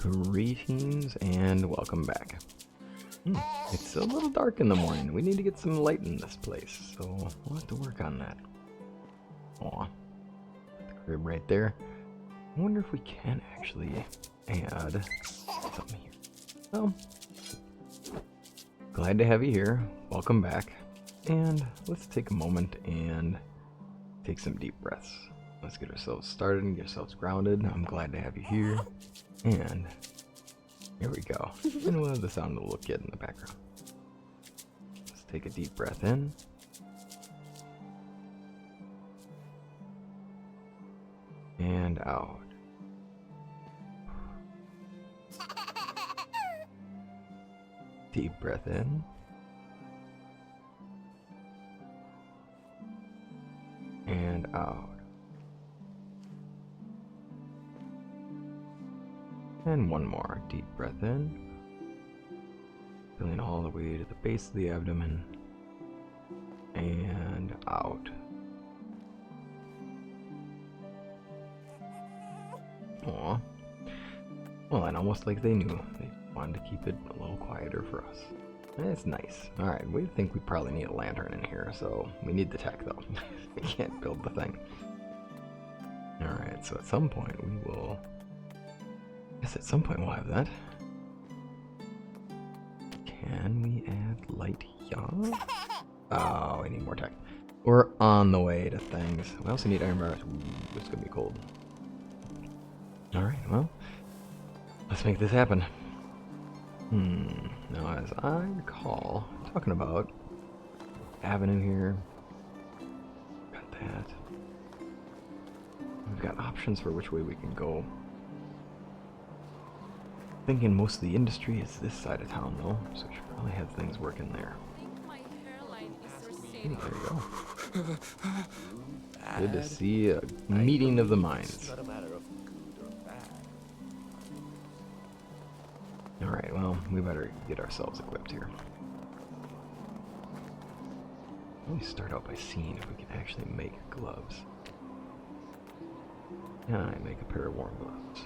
Greetings and welcome back. It's a little dark in the morning. We need to get some light in this place, so we'll have to work on that. Aw, the crib right there. I wonder if we can actually add something here. Well, glad to have you here. Welcome back. And let's take a moment and take some deep breaths. Let's get ourselves started and get ourselves grounded. I'm glad to have you here. And here we go. And we'll have the sound of the little kid in the background. Let's take a deep breath in. And out. Deep breath in. And out. And one more. Deep breath in. Filling all the way to the base of the abdomen. And out. Aw. Well, and almost like they knew. They wanted to keep it a little quieter for us. And it's nice. Alright, we think we probably need a lantern in here, so we need the tech though. We can't build the thing. Alright, so at some point we will... Yes, at some point we'll have that. Can we add light here? Oh, we need more tech. We're on the way to things. We also need iron bars. Ooh, it's gonna be cold. Alright, well, let's make this happen. Now as I recall, talking about avenue here. Got that. We've got options for which way we can go. Thinking most of the industry is this side of town though, so we should probably have things working there. Ooh, there you go. Good to see a meeting of the minds. Alright, well, we better get ourselves equipped here. Let me start out by seeing if we can actually make gloves. Can I make a pair of warm gloves?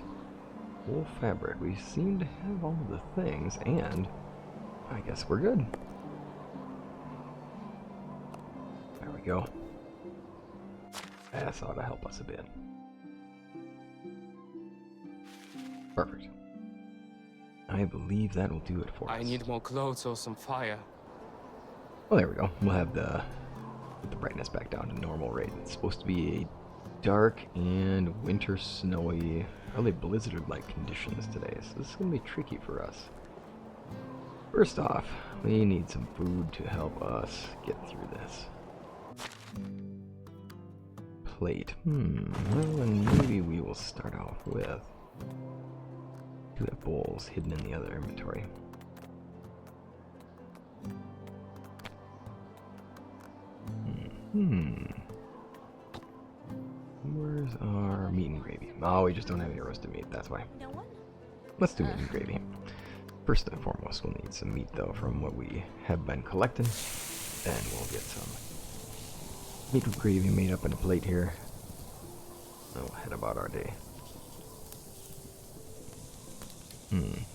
Wool fabric. We seem to have all of the things, and I guess we're good. There we go. That ought to help us a bit. Perfect. I believe that will do it for us. I need more clothes or some fire. Well, there we go. We'll have the brightness back down to normal rate. It's supposed to be a dark and winter snowy, really blizzard-like conditions today, so this is going to be tricky for us. First off, we need some food to help us get through this. Plate. Well, and maybe we will start off with... Do have bowls hidden in the other inventory. Where's our meat and gravy? Oh, we just don't have any roasted meat, that's why. Let's do meat and gravy. First and foremost, we'll need some meat though from what we have been collecting. Then we'll get some meat and gravy made up in a plate here. And we'll head about our day.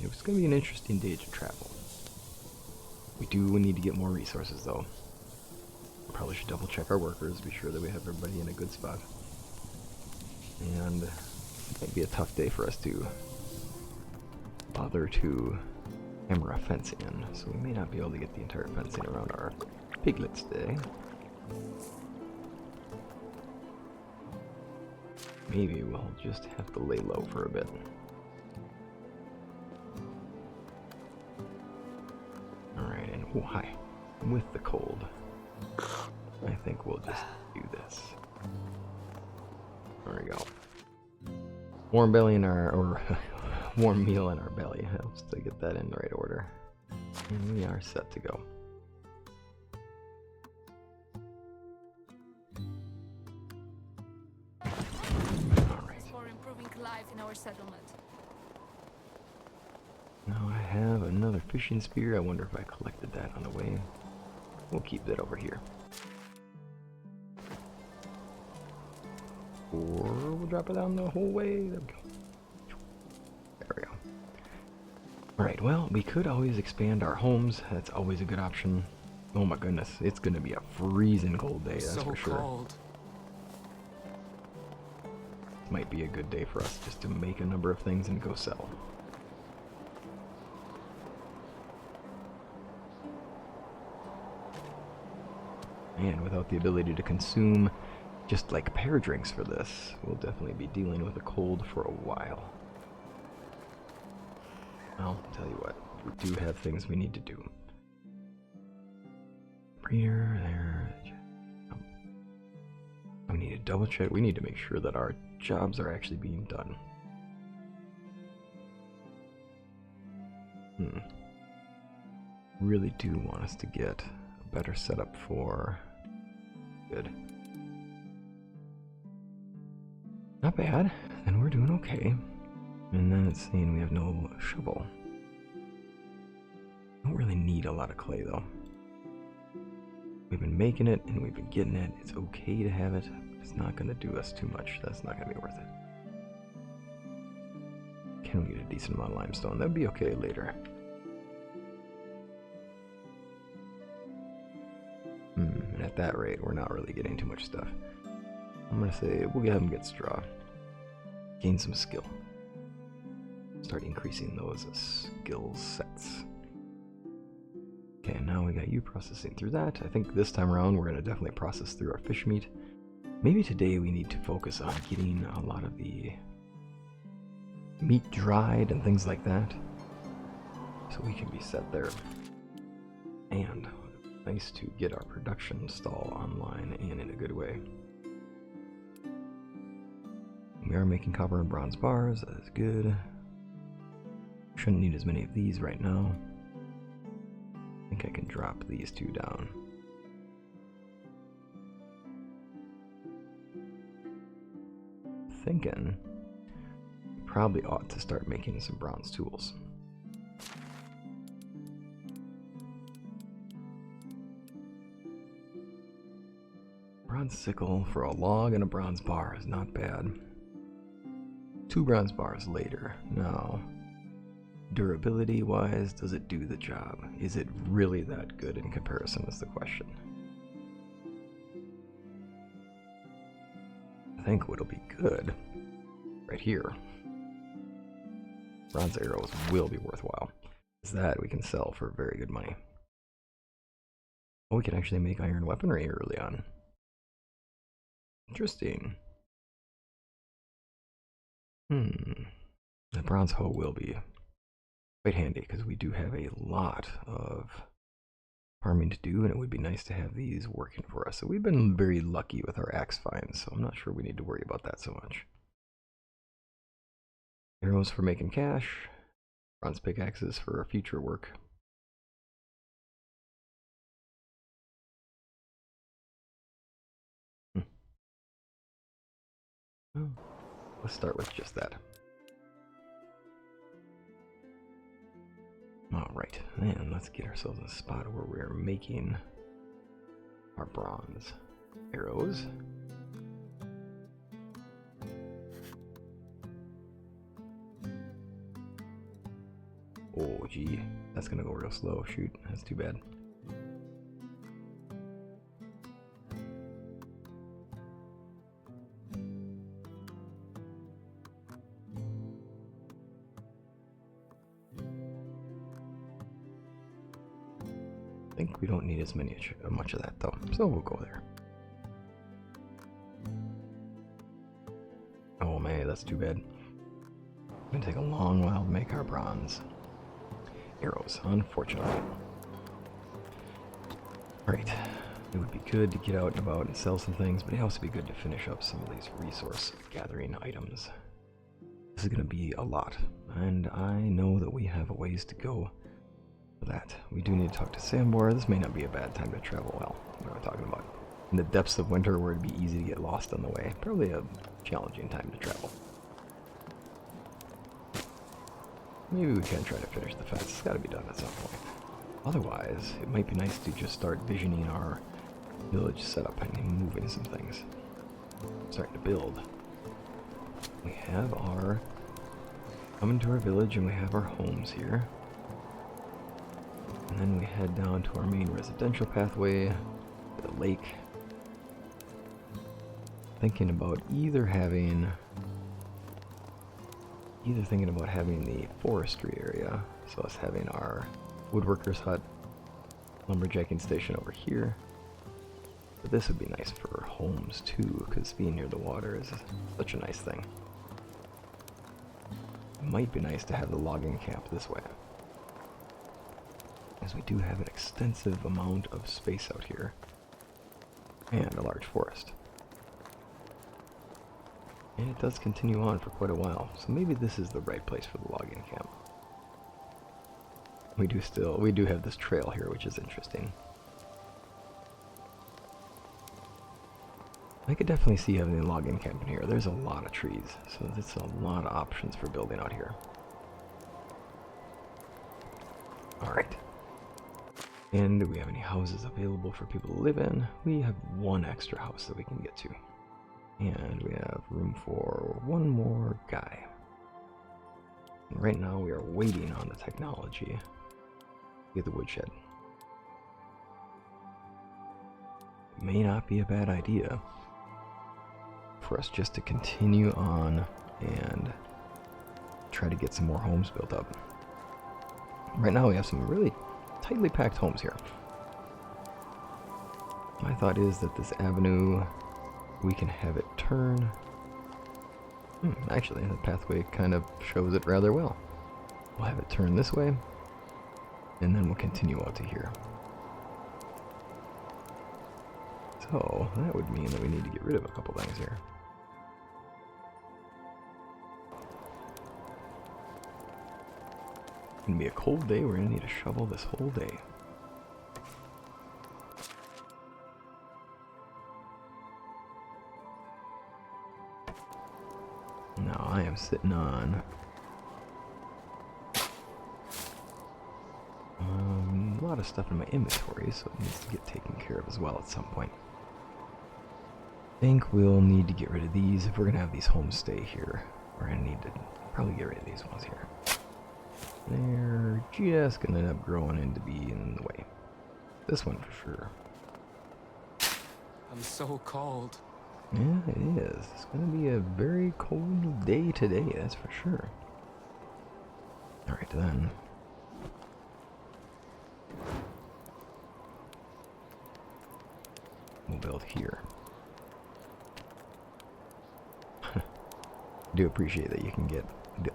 It was going to be an interesting day to travel. We do need to get more resources though. Probably should double check our workers, be sure that we have everybody in a good spot. And it might be a tough day for us to bother to hammer a fence in, so we may not be able to get the entire fencing around our piglets today. Maybe we'll just have to lay low for a bit. Alright, and oh hi. With the cold, I think we'll just do this. There we go. Warm belly in our, or warm meal in our belly helps to get that in the right order. And we are set to go. Alright. For improving life in our settlement. Now I have another fishing spear. I wonder if I collected that on the way. We'll keep that over here. Or we'll drop it down the whole way. There we go. There we go. Alright, well, we could always expand our homes. That's always a good option. Oh my goodness, it's gonna be a freezing cold day, that's So for sure. cold. Might be a good day for us just to make a number of things and go sell. And without the ability to consume just like pear drinks for this, we'll definitely be dealing with a cold for a while. I'll tell you what, we do have things we need to do. Breeder, there. We need to double check. We need to make sure that our jobs are actually being done. Really do want us to get a better setup for... Good. Not bad. Then we're doing okay. And then it's saying we have no shovel. Don't really need a lot of clay though. We've been making it and we've been getting it. It's okay to have it. It's not going to do us too much. That's not going to be worth it. Can we get a decent amount of limestone? That'd be okay later. And at that rate, we're not really getting too much stuff. I'm going to say we'll have them get straw. Gain some skill. Start increasing those skill sets. Okay, now we got you processing through that. I think this time around we're going to definitely process through our fish meat. Maybe today we need to focus on getting a lot of the meat dried and things like that, so we can be set there. And nice to get our production stall online and in a good way. We are making copper and bronze bars. That is good. Shouldn't need as many of these right now. I think I can drop these two down. Thinking we probably ought to start making some bronze tools. Bronze sickle for a log and a bronze bar is not bad. 2 bronze bars later. Now, durability wise, does it do the job? Is it really that good in comparison is the question. I think what'll be good right here, bronze arrows will be worthwhile, is that we can sell for very good money. Oh, we can actually make iron weaponry early on. Interesting. The bronze hoe will be quite handy because we do have a lot of farming to do, and it would be nice to have these working for us. So we've been very lucky with our axe finds, so I'm not sure we need to worry about that so much. Arrows for making cash, bronze pickaxes for our future work. Oh, let's start with just that. Alright, and let's get ourselves a spot where we're making our bronze arrows. Oh gee, that's gonna go real slow. Shoot, that's too bad. I think we don't need as much of that though, so we'll go there. Oh man, that's too bad. It's gonna take a long while to make our bronze arrows, unfortunately. Alright, it would be good to get out and about and sell some things, but it'd also be good to finish up some of these resource gathering items. This is gonna be a lot, and I know that we have a ways to go. That we do need to talk to Sambor. This may not be a bad time to travel. Well, what am I talking about? In the depths of winter where it'd be easy to get lost on the way. Probably a challenging time to travel. Maybe we can try to finish the fence. It's got to be done at some point. Otherwise, it might be nice to just start visioning our village setup and moving some things. Starting to build. We have our... coming to our village and we have our homes here. then we head down to our main residential pathway, to the lake. Thinking about either having the forestry area, so us having our woodworker's hut, lumberjacking station over here. But this would be nice for homes too, because being near the water is such a nice thing. It might be nice to have the logging camp this way, as we do have an extensive amount of space out here, and a large forest. And it does continue on for quite a while, so maybe this is the right place for the logging camp. We do have this trail here, which is interesting. I could definitely see having a logging camp in here. There's a lot of trees, so there's a lot of options for building out here. Alright. And do we have any houses available for people to live in? We have one extra house that we can get to. And we have room for one more guy. And right now we are waiting on the technology to get the woodshed. It may not be a bad idea for us just to continue on and try to get some more homes built up. Right now we have some really tightly packed homes here. My thought is that this avenue, we can have it turn. Actually, the pathway kind of shows it rather well. We'll have it turn this way, and then we'll continue out to here. So, that would mean that we need to get rid of a couple things here. It's gonna be a cold day, we're gonna need a shovel this whole day. Now I am sitting on a lot of stuff in my inventory, so it needs to get taken care of as well at some point. I think we'll need to get rid of these if we're gonna have these homes stay here. We're gonna need to probably get rid of these ones here. They're just gonna end up growing into being in the way. This one for sure. I'm so cold. Yeah, it is. It's gonna be a very cold day today, that's for sure. Alright then. We'll build here. I do appreciate that you can get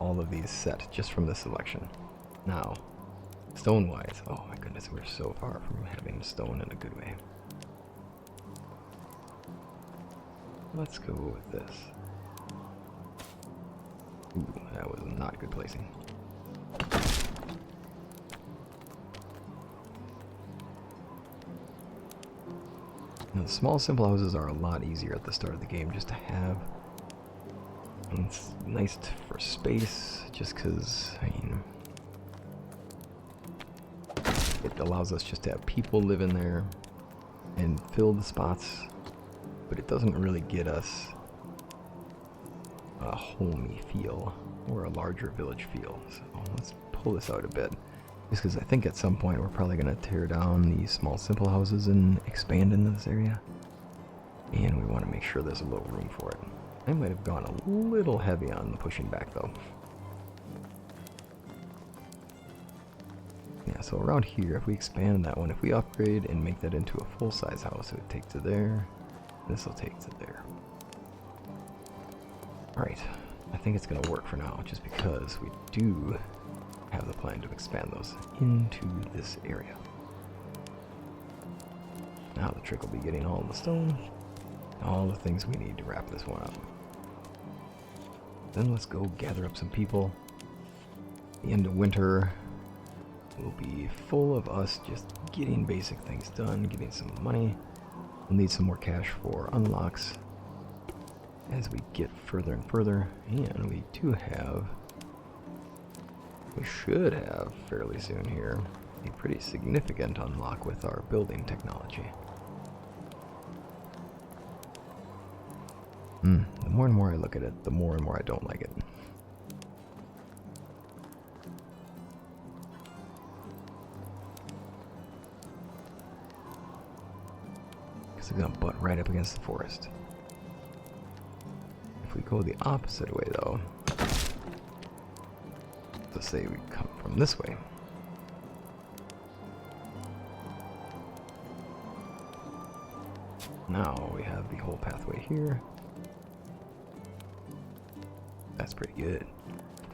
all of these set just from this selection. Now, stone-wise, oh my goodness, we're so far from having stone in a good way. Let's go with this. Ooh, that was not good placing. Now, the small simple houses are a lot easier at the start of the game just to have. And it's nice for space, just because, I mean, it allows us just to have people live in there and fill the spots, but it doesn't really get us a homey feel or a larger village feel. So let's pull this out a bit, just because I think at some point we're probably going to tear down these small simple houses and expand into this area, and we want to make sure there's a little room for it. I might have gone a little heavy on the pushing back though. Yeah, so around here, if we expand that one, if we upgrade and make that into a full-size house, it would take to there. This will take to there. Alright, I think it's going to work for now, just because we do have the plan to expand those into this area. Now the trick will be getting all the stone, all the things we need to wrap this one up. Then let's go gather up some people. The end of winter will be full of us just getting basic things done, getting some money. We'll need some more cash for unlocks as we get further and further, and we should have fairly soon here a pretty significant unlock with our building technology. The more and more I look at it, the more and more I don't like it. This is gonna butt right up against the forest. If we go the opposite way though, let's say we come from this way. Now we have the whole pathway here. That's pretty good.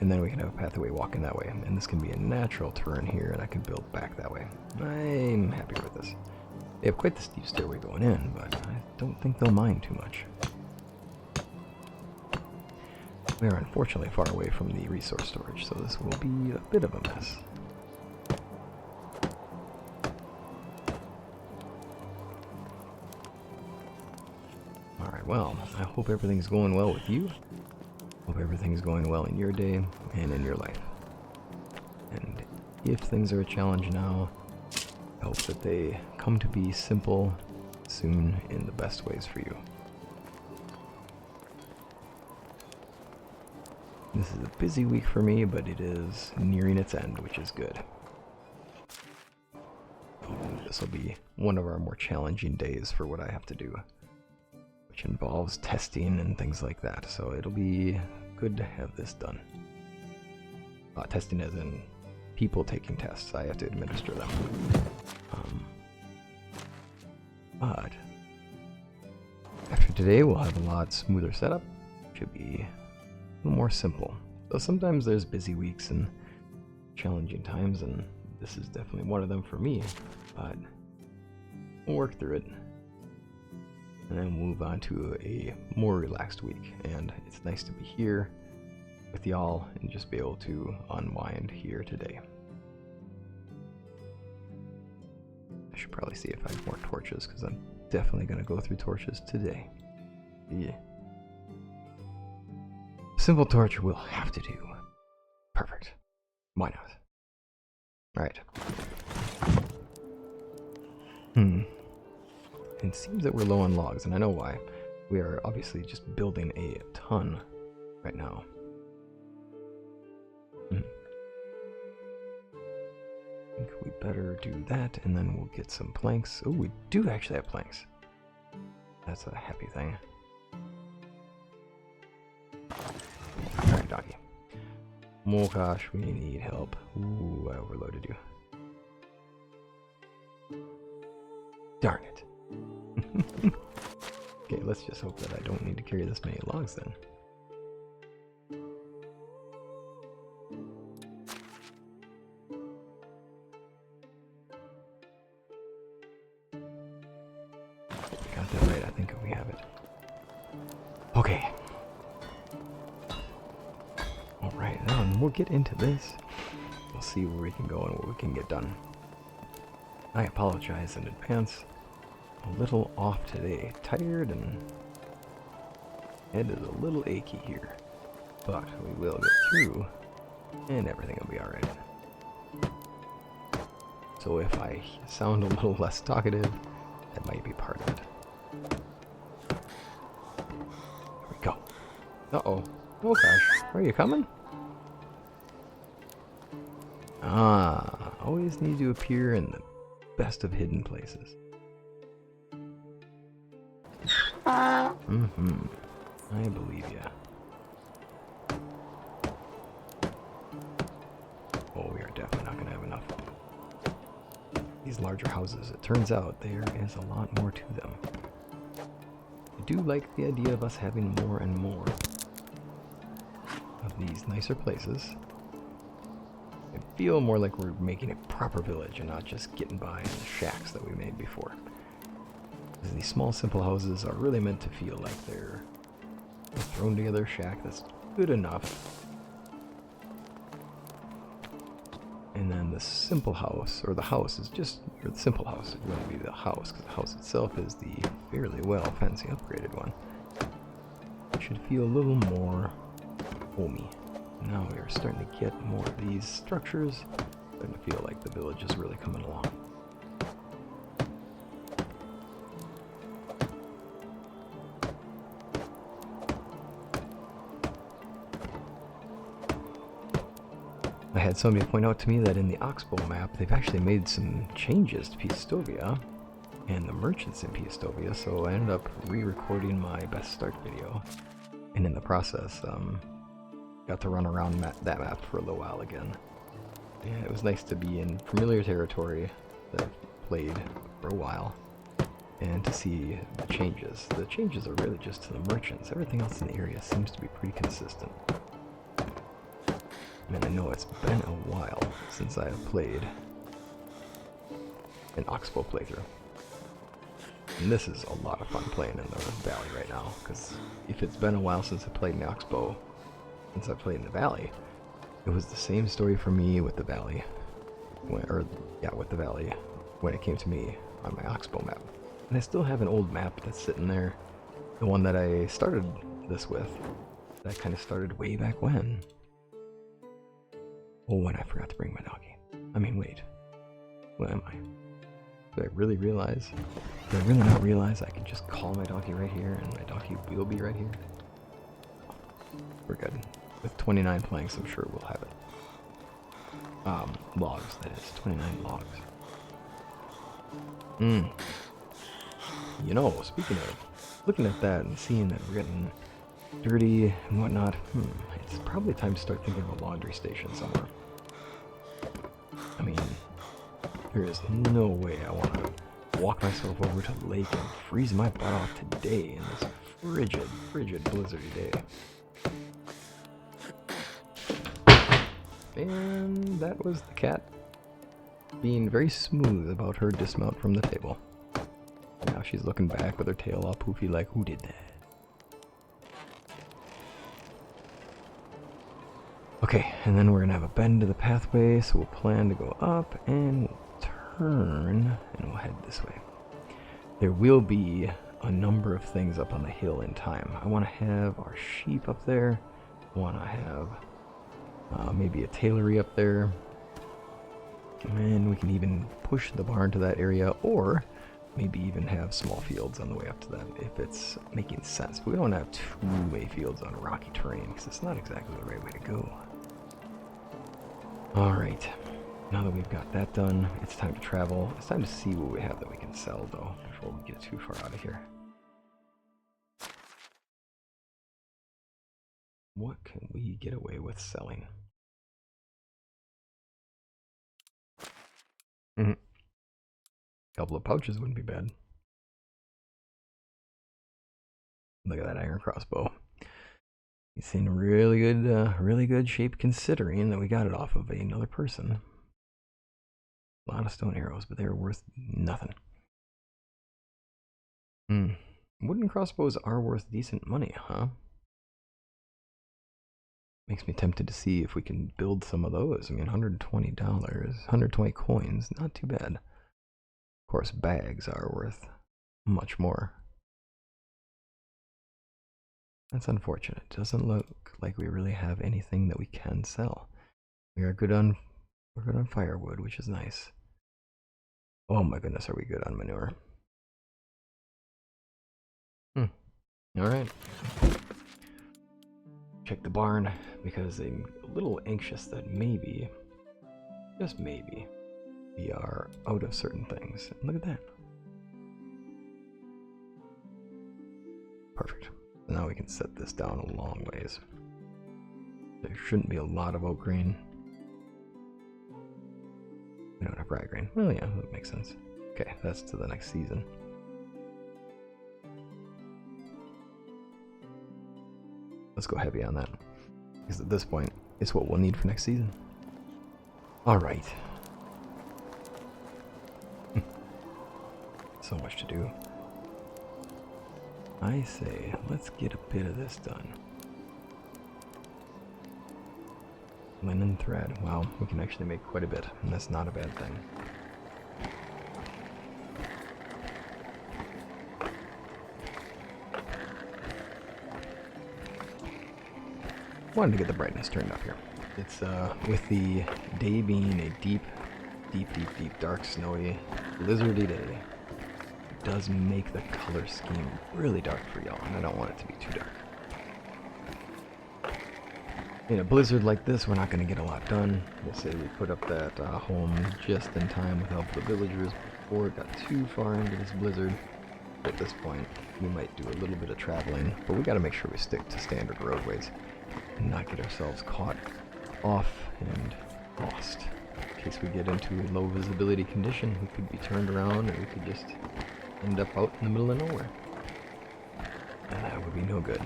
And then we can have a pathway walking that way. And this can be a natural turn here, and I can build back that way. I'm happy with this. They have quite the steep stairway going in, but I don't think they'll mind too much. We are unfortunately far away from the resource storage, so this will be a bit of a mess. Alright, well, I hope everything's going well with you. Hope everything's going well in your day and in your life. And if things are a challenge now, I hope that they come to be simple soon in the best ways for you. This is a busy week for me, but it is nearing its end, which is good. This will be one of our more challenging days for what I have to do, which involves testing and things like that, so it'll be good to have this done. Testing as in people taking tests. I have to administer them. But after today, we'll have a lot smoother setup. Should be a little more simple. So sometimes there's busy weeks and challenging times, and this is definitely one of them for me, but we'll work through it and then move on to a more relaxed week. And it's nice to be here with y'all and just be able to unwind here today. I should probably see if I have more torches, because I'm definitely going to go through torches today. Yeah. Simple torch will have to do. Perfect. Why not? Alright. It seems that we're low on logs, and I know why. We are obviously just building a ton right now. I think we better do that, and then we'll get some planks. Oh, we do actually have planks. That's a happy thing. Alright, doggy. Oh gosh, we need help. Ooh, I overloaded you. Darn it. Okay, let's just hope that I don't need to carry this many logs then. Got that right, I think we have it. Okay. Alright, now we'll get into this. We'll see where we can go and what we can get done. I apologize in advance. A little off today. Tired and head is a little achy here. But we will get through and everything will be alright. So if I sound a little less talkative, that might be part of it. There we go. Uh-oh. Oh gosh. Are you coming? Always need to appear in the best of hidden places. I believe ya. Oh, we are definitely not going to have enough. These larger houses, it turns out there is a lot more to them. I do like the idea of us having more and more of these nicer places. I feel more like we're making a proper village and not just getting by in the shacks that we made before. Because these small, simple houses are really meant to feel like they're a thrown together shack that's good enough. And then the simple house, or the house is just, or the simple house, it wouldn't be the house, because the house itself is the fairly well fancy upgraded one. It should feel a little more homey. Now we are starting to get more of these structures, starting to feel like the village is really coming along. I had somebody point out to me that in the Oxbow map, they've actually made some changes to Pistoria. and the merchants in Piastovia, so I ended up re-recording my best start video, and in the process, got to run around that map for a little while again. And it was nice to be in familiar territory that I've played for a while, and to see the changes. The changes are really just to the merchants. Everything else in the area seems to be pretty consistent. I mean, I know it's been a while since I have played an Oxbow playthrough. And this is a lot of fun playing in the valley right now, because if it's been a while since I played in the Oxbow, since I played in the valley, it was the same story for me with the valley, with the valley, when it came to me on my Oxbow map. And I still have an old map that's sitting there, the one that I started this with, that I kind of started way back when. Oh, when I forgot to bring my doggy. I mean, wait, where am I? Did I really realize? Did I really not realize I could just call my doggy right here and my doggy will be right here? We're good. With 29 planks, I'm sure we'll have it. Logs, that is. 29 logs. You know, speaking of, looking at that and seeing that we're getting dirty and whatnot, it's probably time to start thinking of a laundry station somewhere. I mean, there is no way I want to walk myself over to the lake and freeze my butt off today in this frigid, blizzardy day. And that was the cat being very smooth about her dismount from the table. Now she's looking back with her tail all poofy like, who did that? Okay, and then we're going to have a bend to the pathway, so we'll plan to go up and we'll turn and we'll head this way. There will be a number of things up on the hill in time. I want to have our sheep up there. I want to have maybe a tailory up there. And we can even push the barn to that area, or maybe even have small fields on the way up to that if it's making sense. But we don't have two-way fields on rocky terrain because it's not exactly the right way to go. Alright, now that we've got that done, it's time to travel. It's time to see what we have that we can sell, though, before we get too far out of here. What can we get away with selling? Couple of pouches wouldn't be bad. Look at that iron crossbow. It's in really good shape considering that we got it off of another person. A lot of stone arrows, but they're worth nothing. Wooden crossbows are worth decent money, huh? Makes me tempted to see if we can build some of those. I mean, $120, 120 coins, not too bad. Of course, bags are worth much more. That's unfortunate. Doesn't look like we really have anything that we can sell. We're good on firewood, which is nice. Oh my goodness, are we good on manure? Alright. Check the barn, because I'm a little anxious that maybe, just maybe, we are out of certain things. Look at that. Perfect. So now we can set this down a long ways. There shouldn't be a lot of oat grain. We don't have rye grain. Well, yeah, that makes sense. Okay, that's to the next season. Let's go heavy on that, because at this point, it's what we'll need for next season. Alright. So much to do. I say, let's get a bit of this done. Linen thread. Wow, we can actually make quite a bit, and that's not a bad thing. Wanted to get the brightness turned up here. It's with the day being a deep, dark, snowy, blizzardy day, it does make the color scheme really dark for y'all, and I don't want it to be too dark. In a blizzard like this, we're not going to get a lot done. We'll say we put up that home just in time with help of the villagers before it got too far into this blizzard. At this point, we might do a little bit of traveling, but we got to make sure we stick to standard roadways and not get ourselves caught off and lost. In case we get into a low visibility condition, we could be turned around and we could just end up out in the middle of nowhere. And that would be no good.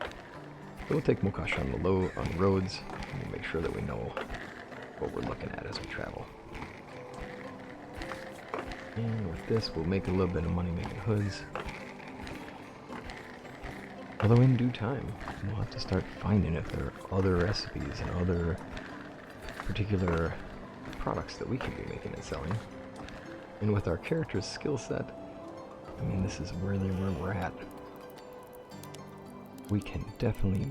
So we'll take Mokash on the roads, and we'll make sure that we know what we're looking at as we travel. And with this, we'll make a little bit of money making hoods. Although in due time, we'll have to start finding if there are other recipes and other particular products that we can be making and selling. And with our character's skill set, I mean, this is where we're at. We can definitely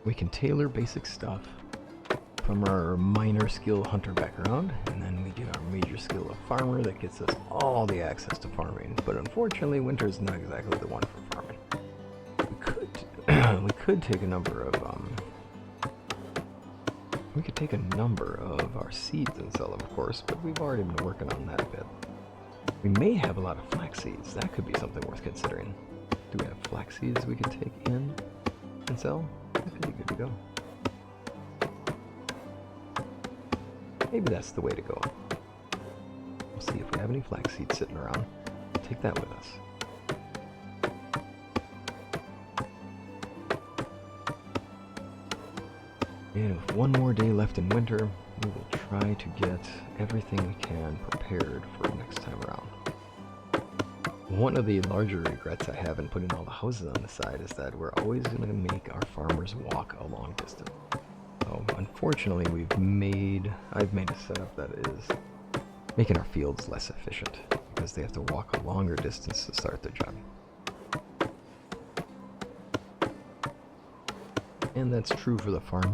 we can tailor basic stuff from our minor skill hunter background, and then we get our major skill of farmer that gets us all the access to farming. But unfortunately, winter is not exactly the one for farming. We could take a number of our seeds and sell them, of course, but we've already been working on that a bit. We may have a lot of flax seeds. That could be something worth considering. Do we have flax seeds we could take in and sell? That could be good to go. Maybe that's the way to go. We'll see if we have any flax seeds sitting around. Take that with us. And with one more day left in winter, we will try to get everything we can prepared for next time around. One of the larger regrets I have in putting all the houses on the side is that we're always going to make our farmers walk a long distance. So unfortunately, I've made a setup that is making our fields less efficient because they have to walk a longer distance to start their job. And that's true for the farm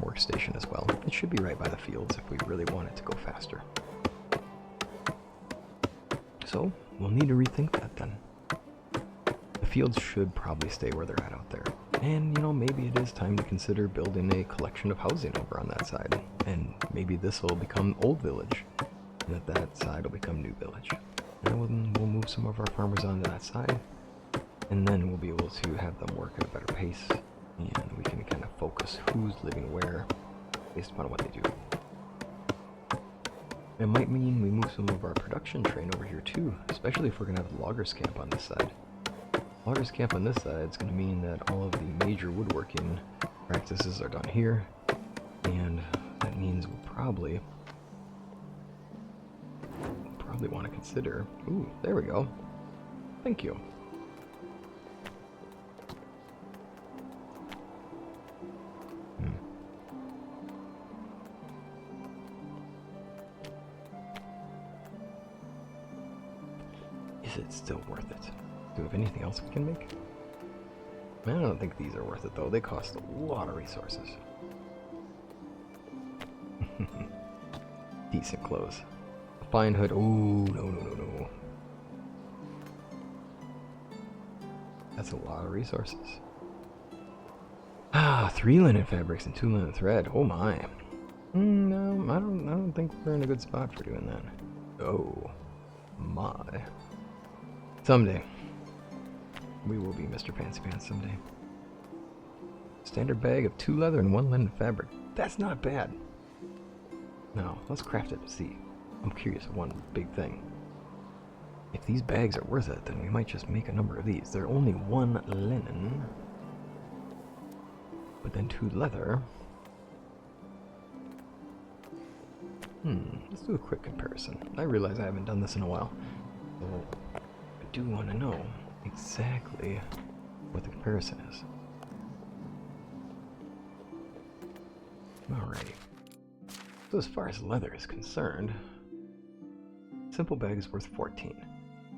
workstation as well. It should be right by the fields if we really want it to go faster. So we'll need to rethink that then. The fields should probably stay where they're at out there. And, maybe it is time to consider building a collection of housing over on that side. And maybe this will become Old Village, and that side will become New Village. And we'll move some of our farmers onto that side, and then we'll be able to have them work at a better pace, and we can kind of focus who's living where based upon what they do. It might mean we move some of our production train over here too, especially if we're going to have loggers camp on this side. Loggers camp on this side is going to mean that all of the major woodworking practices are done here, and that means we'll probably want to consider... Ooh, there we go. Thank you. Is it still worth it? Do we have anything else we can make? I don't think these are worth it though. They cost a lot of resources. Decent clothes. A fine hood. Ooh, no. That's a lot of resources. 3 linen fabrics and 2 linen thread. Oh my. No, I don't think we're in a good spot for doing that. Oh my. Someday. We will be Mr. Fancy Pants someday. Standard bag of 2 leather and 1 linen fabric. That's not bad. Now, let's craft it and see. I'm curious of one big thing. If these bags are worth it, then we might just make a number of these. They're only 1 linen, but then 2 leather. Let's do a quick comparison. I realize I haven't done this in a while, so I do want to know exactly what the comparison is. Alrighty. So as far as leather is concerned, simple bag is worth 14.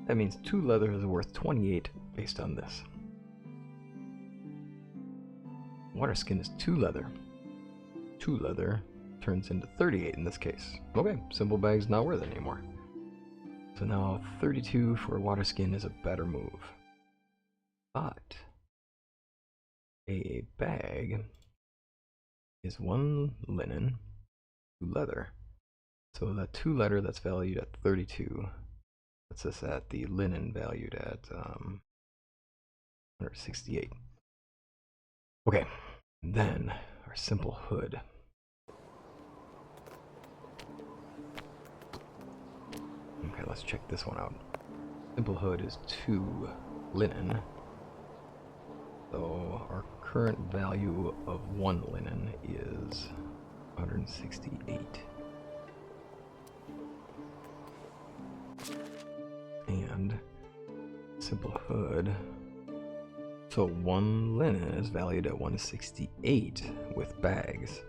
That means 2 leather is worth 28 based on this. Water skin is 2 leather. 2 leather turns into 38 in this case. Okay, simple bag's not worth it anymore. So now 32 for water skin is a better move. But a bag is 1 linen, 2 leather. So that 2-letter that's valued at 32 puts us at the linen valued at 168. Okay, then our simple hood. Okay, let's check this one out. Simple hood is 2 linen. So our current value of 1 linen is 168. And simple hood. So 1 linen is valued at 168 with bags.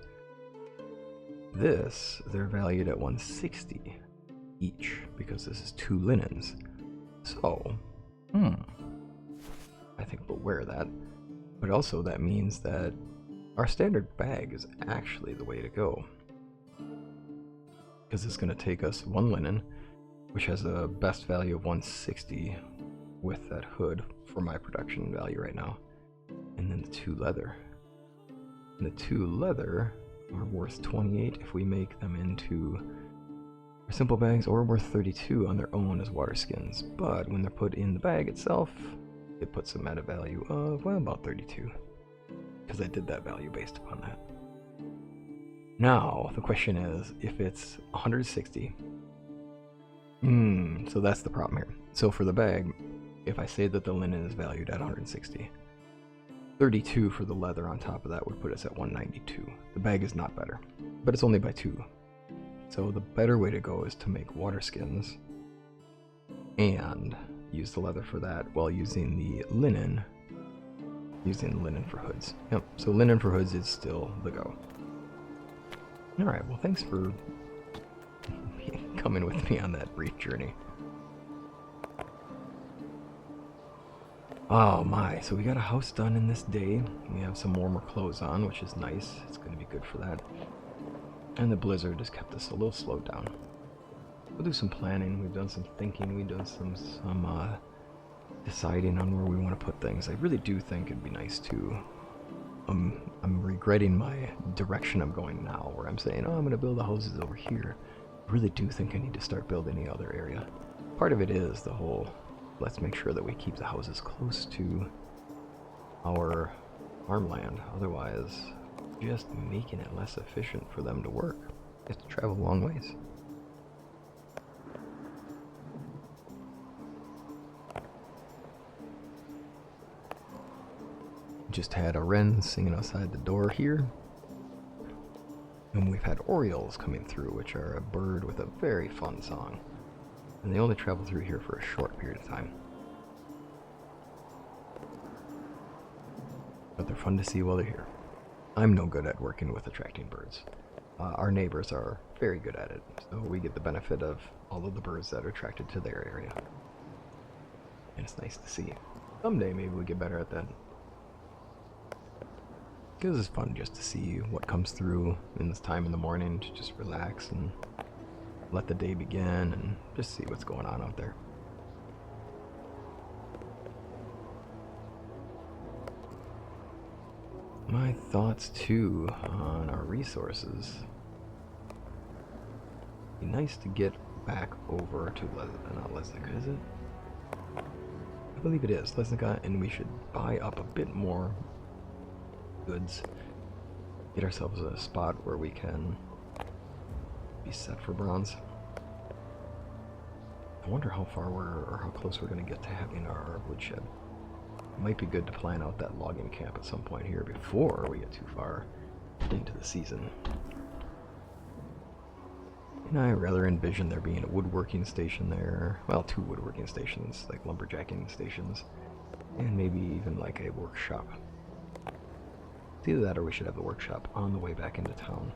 This, they're valued at 160 each because this is 2 linens. So, I think we'll wear that. But also that means that our standard bag is actually the way to go. Because it's going to take us 1 linen, which has a best value of 160 with that hood for my production value right now. And then the 2 leather. And the 2 leather are worth 28 if we make them into simple bags, or worth 32 on their own as water skins. But when they're put in the bag itself, it puts them at a value of, well, about 32. Because I did that value based upon that. Now, the question is, if it's 160, so that's the problem here. So for the bag, if I say that the linen is valued at 160, 32 for the leather on top of that would put us at 192. The bag is not better, but it's only by 2. So the better way to go is to make water skins and use the leather for that while using the linen for hoods. Yep, so linen for hoods is still the go. Alright, well thanks for coming with me on that brief journey. Oh my, so we got a house done in this day. We have some warmer clothes on, which is nice. It's going to be good for that. And the blizzard has kept us a little slowed down. We'll do some planning, we've done some thinking, we've done some deciding on where we want to put things. I really do think it'd be nice to... I'm regretting my direction I'm going now, where I'm saying, oh, I'm going to build the houses over here. I really do think I need to start building the other area. Part of it is the whole, let's make sure that we keep the houses close to our farmland, otherwise just making it less efficient for them to work. They have to travel long ways. Just had a wren singing outside the door here. And we've had orioles coming through, which are a bird with a very fun song. And they only travel through here for a short period of time. But they're fun to see while they're here. I'm no good at working with attracting birds. Our neighbors are very good at it, so we get the benefit of all of the birds that are attracted to their area. And it's nice to see. Someday maybe we get better at that. Because it's fun just to see what comes through in this time in the morning, to just relax and let the day begin and just see what's going on out there. My thoughts too on our resources. Be nice to get back over to Lesnica, is it? I believe it is Lesnica, and we should buy up a bit more goods. Get ourselves a spot where we can be set for bronze. I wonder how far or how close we're going to get to having our woodshed. It might be good to plan out that logging camp at some point here before we get too far into the season. And I rather envision there being a woodworking station there. Well, 2 woodworking stations, like lumberjacking stations. And maybe even like a workshop. It's either that or we should have the workshop on the way back into town.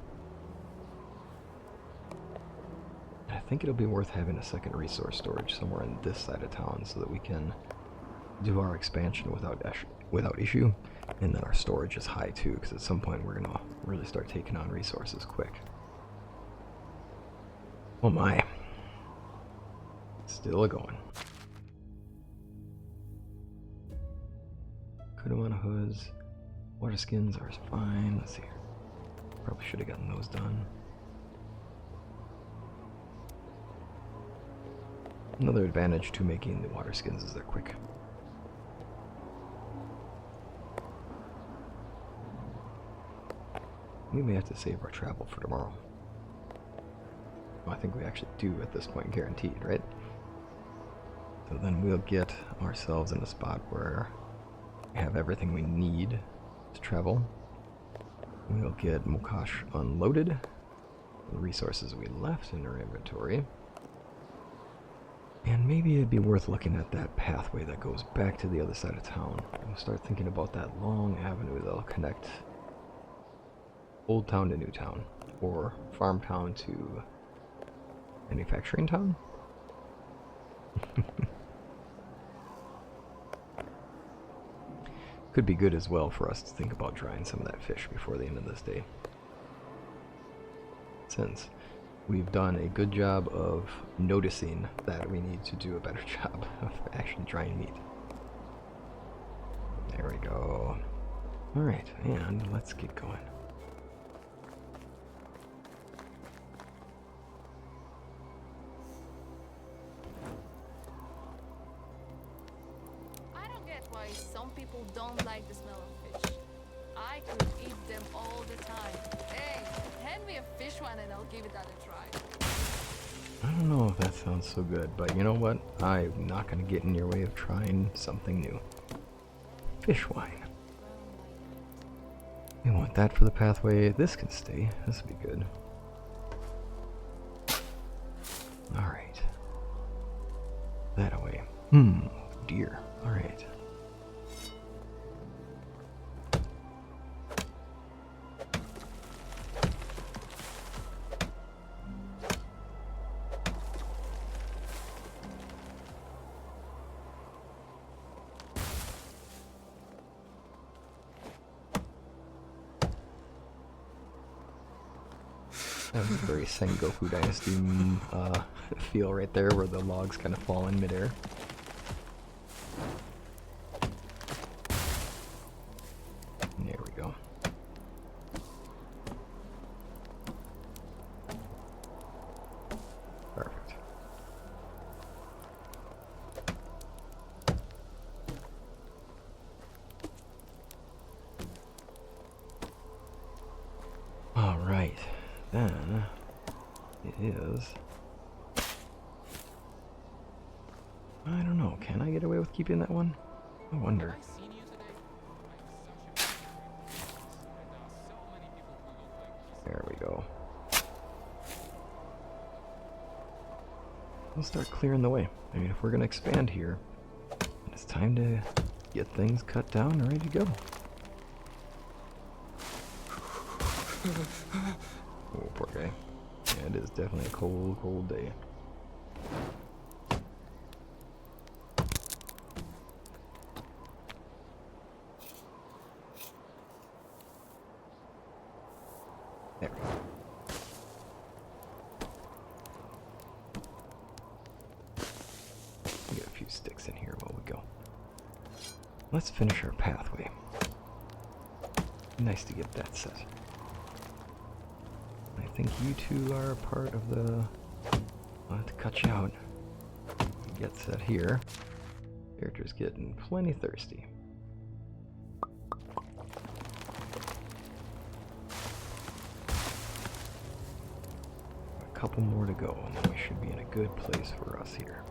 I think it'll be worth having a second resource storage somewhere on this side of town so that we can do our expansion without issue, and then our storage is high too, because at some point we're gonna really start taking on resources quick. Oh my, still a going. Good amount of hoods. Water skins are fine. Let's see here. Probably should have gotten those done. Another advantage to making the water skins is they're quick. We may have to save our travel for tomorrow. Well, I think we actually do at this point, guaranteed, right? So then we'll get ourselves in a spot where we have everything we need to travel. We'll get Mokash unloaded. The resources we left in our inventory. And maybe it'd be worth looking at that pathway that goes back to the other side of town. We'll start thinking about that long avenue that'll connect Old Town to New Town, or Farm Town to Manufacturing Town. Could be good as well for us to think about drying some of that fish before the end of this day. Since we've done a good job of noticing that we need to do a better job of actually drying meat. There we go. Alright, and let's get going. I don't get why some people don't like the smell of fish. I could eat them all the time. Hey, hand me a fish one and I'll give it a try. I don't know if that sounds so good, but you know what? I'm not going to get in your way of trying something new. Fish wine. We want that for the pathway. This can stay. This will be good. Alright. That away. Deer. Alright. That was a very Sengoku Dynasty feel right there, where the logs kind of fall in midair. There we go. Perfect. All right. Then it is. I don't know. Can I get away with keeping that one? I wonder. There we go. We'll start clearing the way. I mean, if we're gonna expand here, it's time to get things cut down and ready to go. Oh, poor guy. Yeah, it is definitely a cold, cold day. There we go. Get a few sticks in here while we go. Let's finish our pathway. Nice to get that set. I think you two are part of the... I'll have to cut you out. Get set here. Character's getting plenty thirsty. A couple more to go, and then we should be in a good place for us here.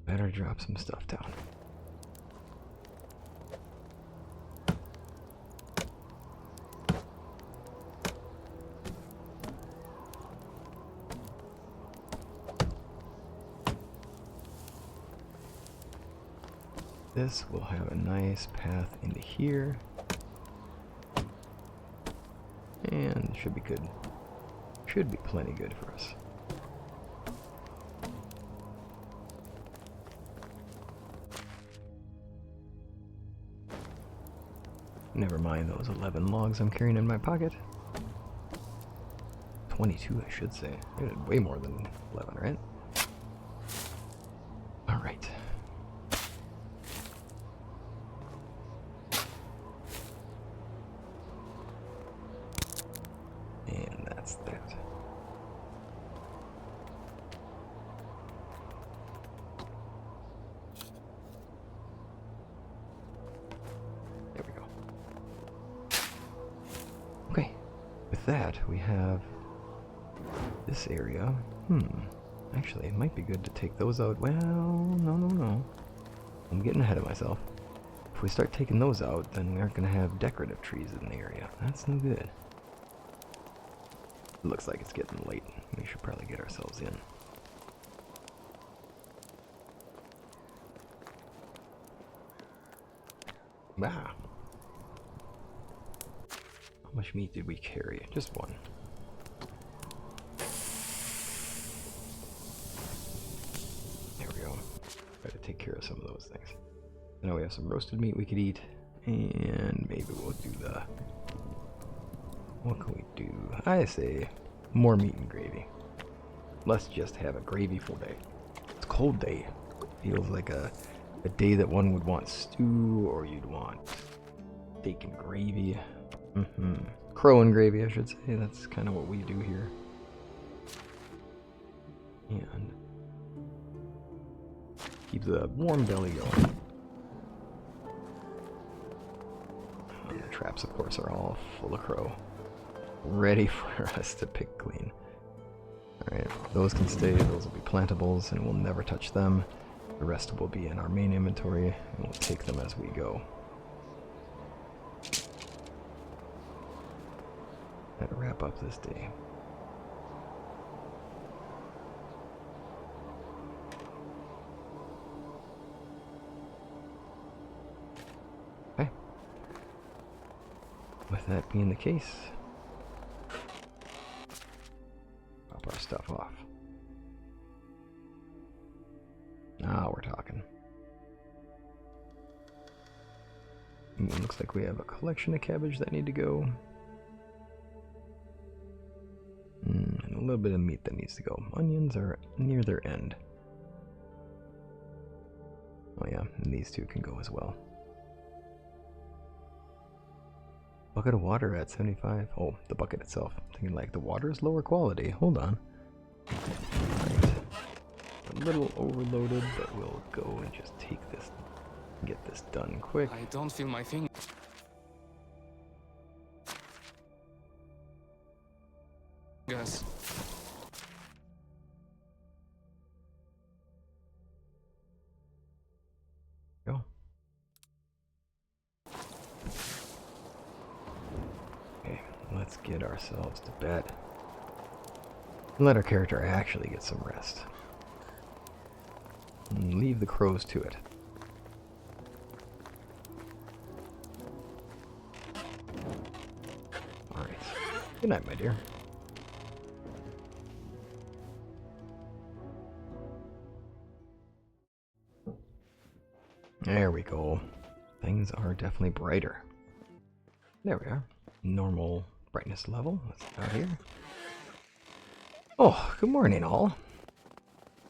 Better drop some stuff down. This will have a nice path into here. And should be good. Should be plenty good for us. Never mind those 11 logs I'm carrying in my pocket. 22, I should say. Way more than 11, right? Alright. And that's that. There we go. Okay. With that, we have this area. Actually, it might be good to take those out. Well, no. I'm getting ahead of myself. If we start taking those out, then we aren't going to have decorative trees in the area. That's no good. It looks like it's getting late. We should probably get ourselves in. Ah. How much meat did we carry? Just one. There we go. Try to take care of some of those things. Now we have some roasted meat we could eat, and maybe we'll do the... What can we do? I say more meat and gravy. Let's just have a gravy-ful day. It's a cold day. Feels like a day that one would want stew, or you'd want steak and gravy. Crow and gravy, I should say. That's kind of what we do here. And keep the warm belly going. And the traps, of course, are all full of crow. Ready for us to pick clean. Alright, those can stay. Those will be plantables, and we'll never touch them. The rest will be in our main inventory, and we'll take them as we go. Gotta wrap up this day. Okay. With that being the case, drop our stuff off. Now we're talking. Looks like we have a collection of cabbage that need to go. And a little bit of meat that needs to go. Onions are near their end. Oh yeah, and these two can go as well. Bucket of water at 75. Oh, the bucket itself. I'm thinking like the water is lower quality. Hold on. Right. A little overloaded, but we'll go and just take this, get this done quick. I don't feel my finger. Yes. Go. Okay, let's get ourselves to bed. And let our character actually get some rest. And leave the crows to it. Alright. Good night, my dear. There we go. Things are definitely brighter. There we are. Normal brightness level. Let's start here. Oh, good morning, all.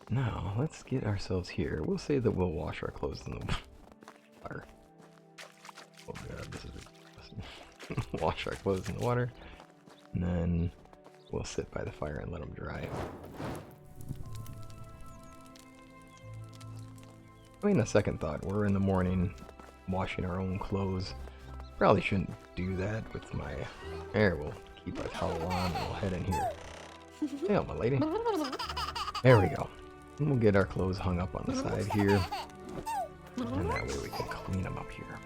Now, let's get ourselves here. We'll say that we'll wash our clothes in the water. Oh god, this is wash our clothes in the water. And then we'll sit by the fire and let them dry. I mean, a second thought, we're in the morning washing our own clothes. Probably shouldn't do that with my hair. We'll keep our towel on and we'll head in here. Hey, my lady. There we go. And we'll get our clothes hung up on the side here. And that way we can clean them up here.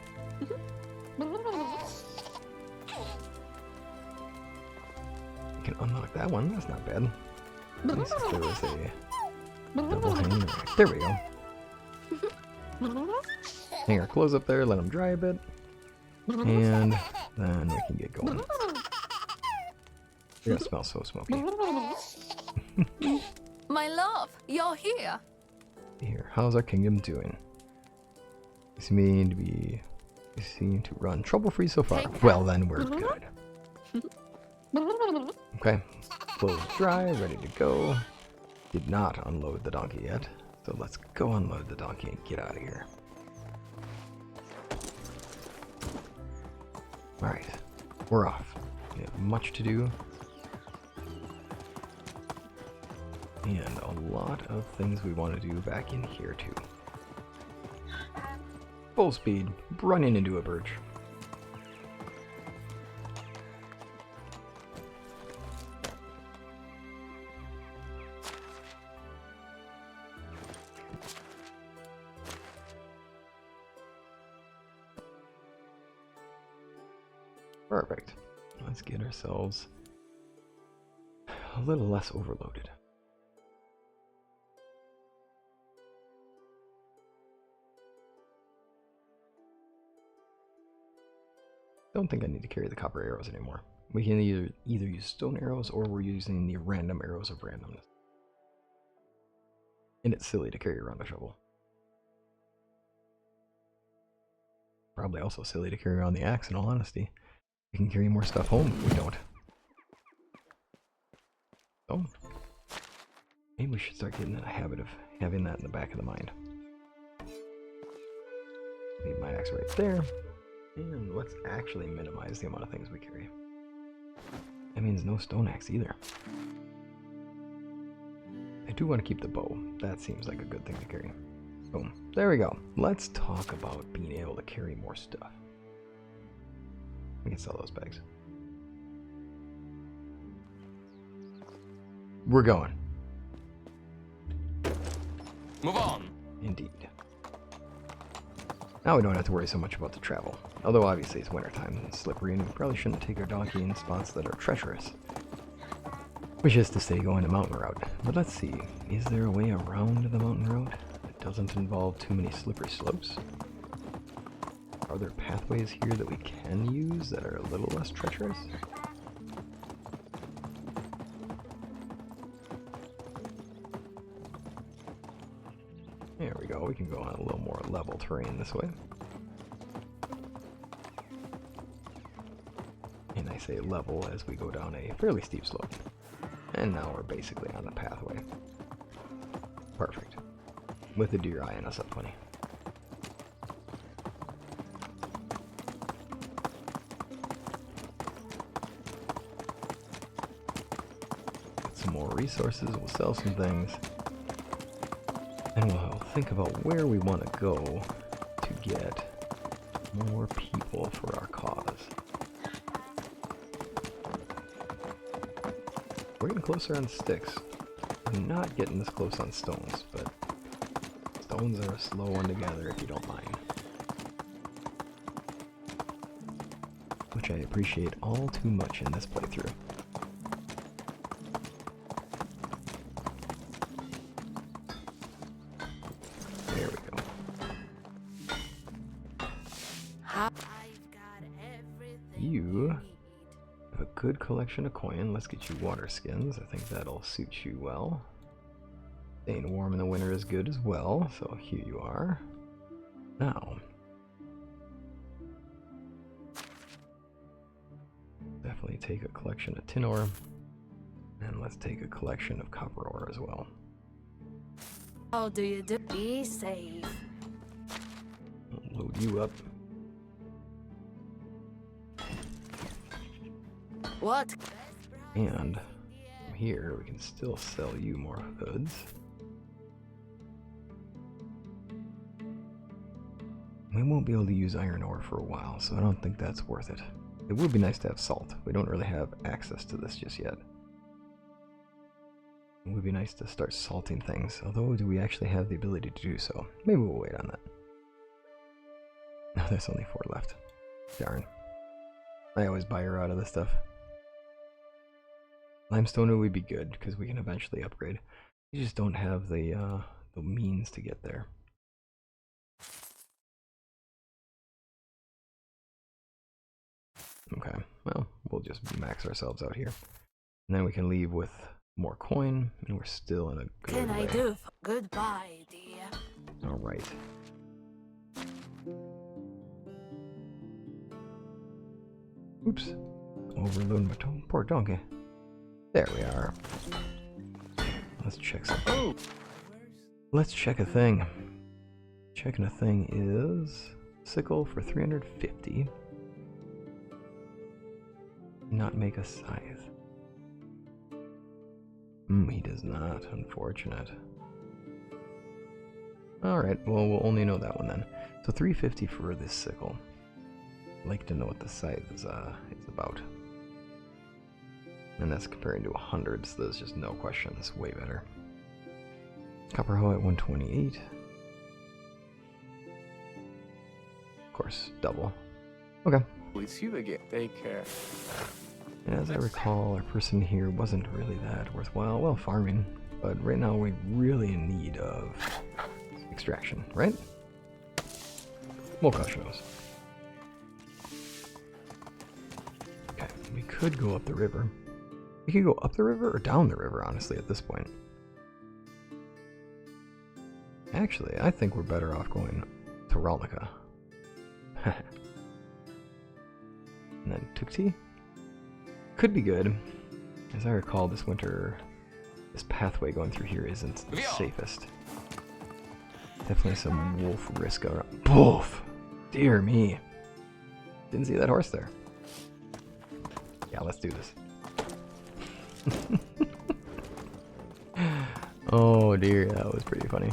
We can unlock that one. That's not bad. At least if there was a double hang there. There we go. Hang our clothes up there, let them dry a bit, and then we can get going. You're gonna smell so smoky. My love, you're here. Here, how's our kingdom doing? You seem to be You seem to run trouble-free so far. Well, then we're good. Okay, clothes dry, ready to go. Did not unload the donkey yet, so let's go unload the donkey and get out of here. Alright, we're off. We have much to do. And a lot of things we want to do back in here too. Full speed, running into a birch. Perfect. Let's get ourselves a little less overloaded. Don't think I need to carry the copper arrows anymore. We can either use stone arrows or we're using the random arrows of randomness. And it's silly to carry around a shovel. Probably also silly to carry around the axe, in all honesty. We can carry more stuff home if we don't. So, maybe we should start getting in a habit of having that in the back of the mind. Leave my axe right there. And let's actually minimize the amount of things we carry. That means no stone axe either. I do want to keep the bow. That seems like a good thing to carry. Boom. There we go. Let's talk about being able to carry more stuff. We can sell those bags. We're going. Move on. Indeed. Now we don't have to worry so much about the travel. Although obviously it's wintertime and slippery and we probably shouldn't take our donkey in spots that are treacherous. Which is to say going the mountain route. But let's see, is there a way around the mountain road that doesn't involve too many slippery slopes? Are there pathways here that we can use that are a little less treacherous? There we go, we can go on a little more level terrain this way. And I say level as we go down a fairly steep slope. And now we're basically on the pathway. Perfect. With a deer eyeing us up funny. Get some more resources, we'll sell some things. And we'll think about where we want to go to get more people for our cause. We're getting closer on sticks. I'm not getting this close on stones, but stones are a slow one to gather if you don't mind. Which I appreciate all too much in this playthrough. There we go. You have a good collection of coin. Let's get you water skins. I think that'll suit you well. Staying warm in the winter is good as well, so here you are. Now, definitely take a collection of tin ore, and let's take a collection of copper ore as well. How do you do? Be safe. I'll load you up. What? And from here, we can still sell you more hoods. We won't be able to use iron ore for a while, so I don't think that's worth it. It would be nice to have salt. We don't really have access to this just yet. It would be nice to start salting things, although do we actually have the ability to do so? Maybe we'll wait on that. No, there's only 4 left. Darn. I always buy her out of this stuff. Limestone would be good, because we can eventually upgrade. We just don't have the means to get there. Okay, well, we'll just max ourselves out here. And then we can leave with more coin, and we're still in a good Can way. I do? Goodbye, dear. Alright. Oops. Overloading my poor donkey. There we are. Let's check something. Oh, Let's check a thing. Checking a thing is sickle for 350. Not make a scythe. He does not. Unfortunate. Alright, well, we'll only know that one then. So 350 for this sickle. I'd like to know what the scythe is about. And that's comparing to 100, so there's just no question. It's way better. Copper hoe at 128. Of course, double. Okay. we see you again. Take care. And as I recall, our person here wasn't really that worthwhile. Well, farming. But right now we're really in need of extraction, right? Well, gosh knows. Okay, we could go up the river. We could go up the river or down the river, honestly, at this point. Actually, I think we're better off going to Ralnica. And then Tukti? Could be good. As I recall, this winter, this pathway going through here isn't the safest. Definitely some wolf risk around. Wolf! Dear me. Didn't see that horse there. Yeah, let's do this. Oh dear, that was pretty funny.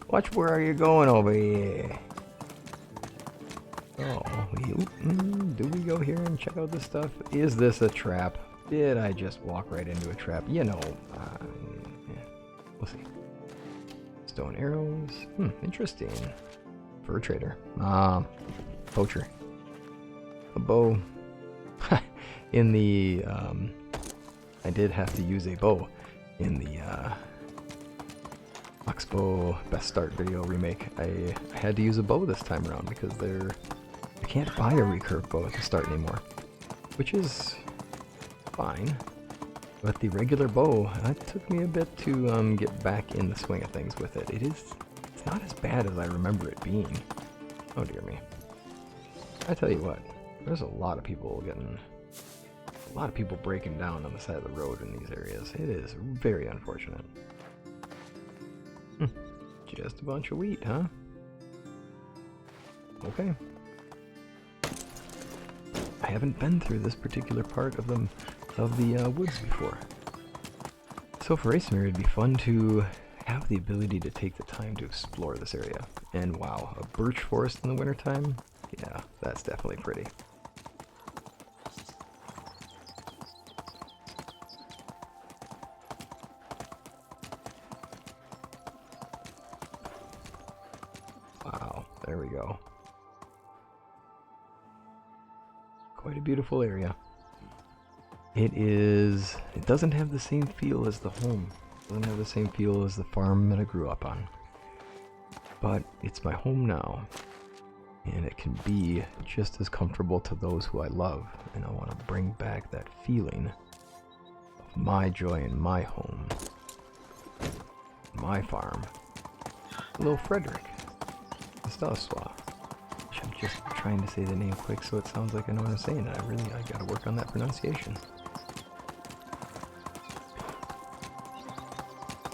Watch where are you going over here? Oh, do we go here and check out this stuff? Is this a trap? Did I just walk right into a trap? You know, yeah, we'll see. Stone arrows. Interesting. Fur trader. Poacher. A bow. In the, I did have to use a bow in the, Oxbow Best Start video remake. I had to use a bow this time around because I can't buy a recurve bow at the start anymore. Which is fine. But the regular bow, it took me a bit to get back in the swing of things with it. It's not as bad as I remember it being. Oh dear me. I tell you what, there's a lot of people breaking down on the side of the road in these areas. It is very unfortunate. Just a bunch of wheat, huh? Okay. I haven't been through this particular part of the woods before. So for Racemir, it'd be fun to have the ability to take the time to explore this area. And wow, a birch forest in the wintertime? Yeah, that's definitely pretty. Wow, there we go. Quite a beautiful area. It doesn't have the same feel as the home. It doesn't have the same feel as the farm that I grew up on. But it's my home now. And it can be just as comfortable to those who I love. And I want to bring back that feeling of my joy in my home. My farm. Little Frederick. Staswa. I'm just trying to say the name quick so it sounds like I know what I'm saying. I gotta work on that pronunciation.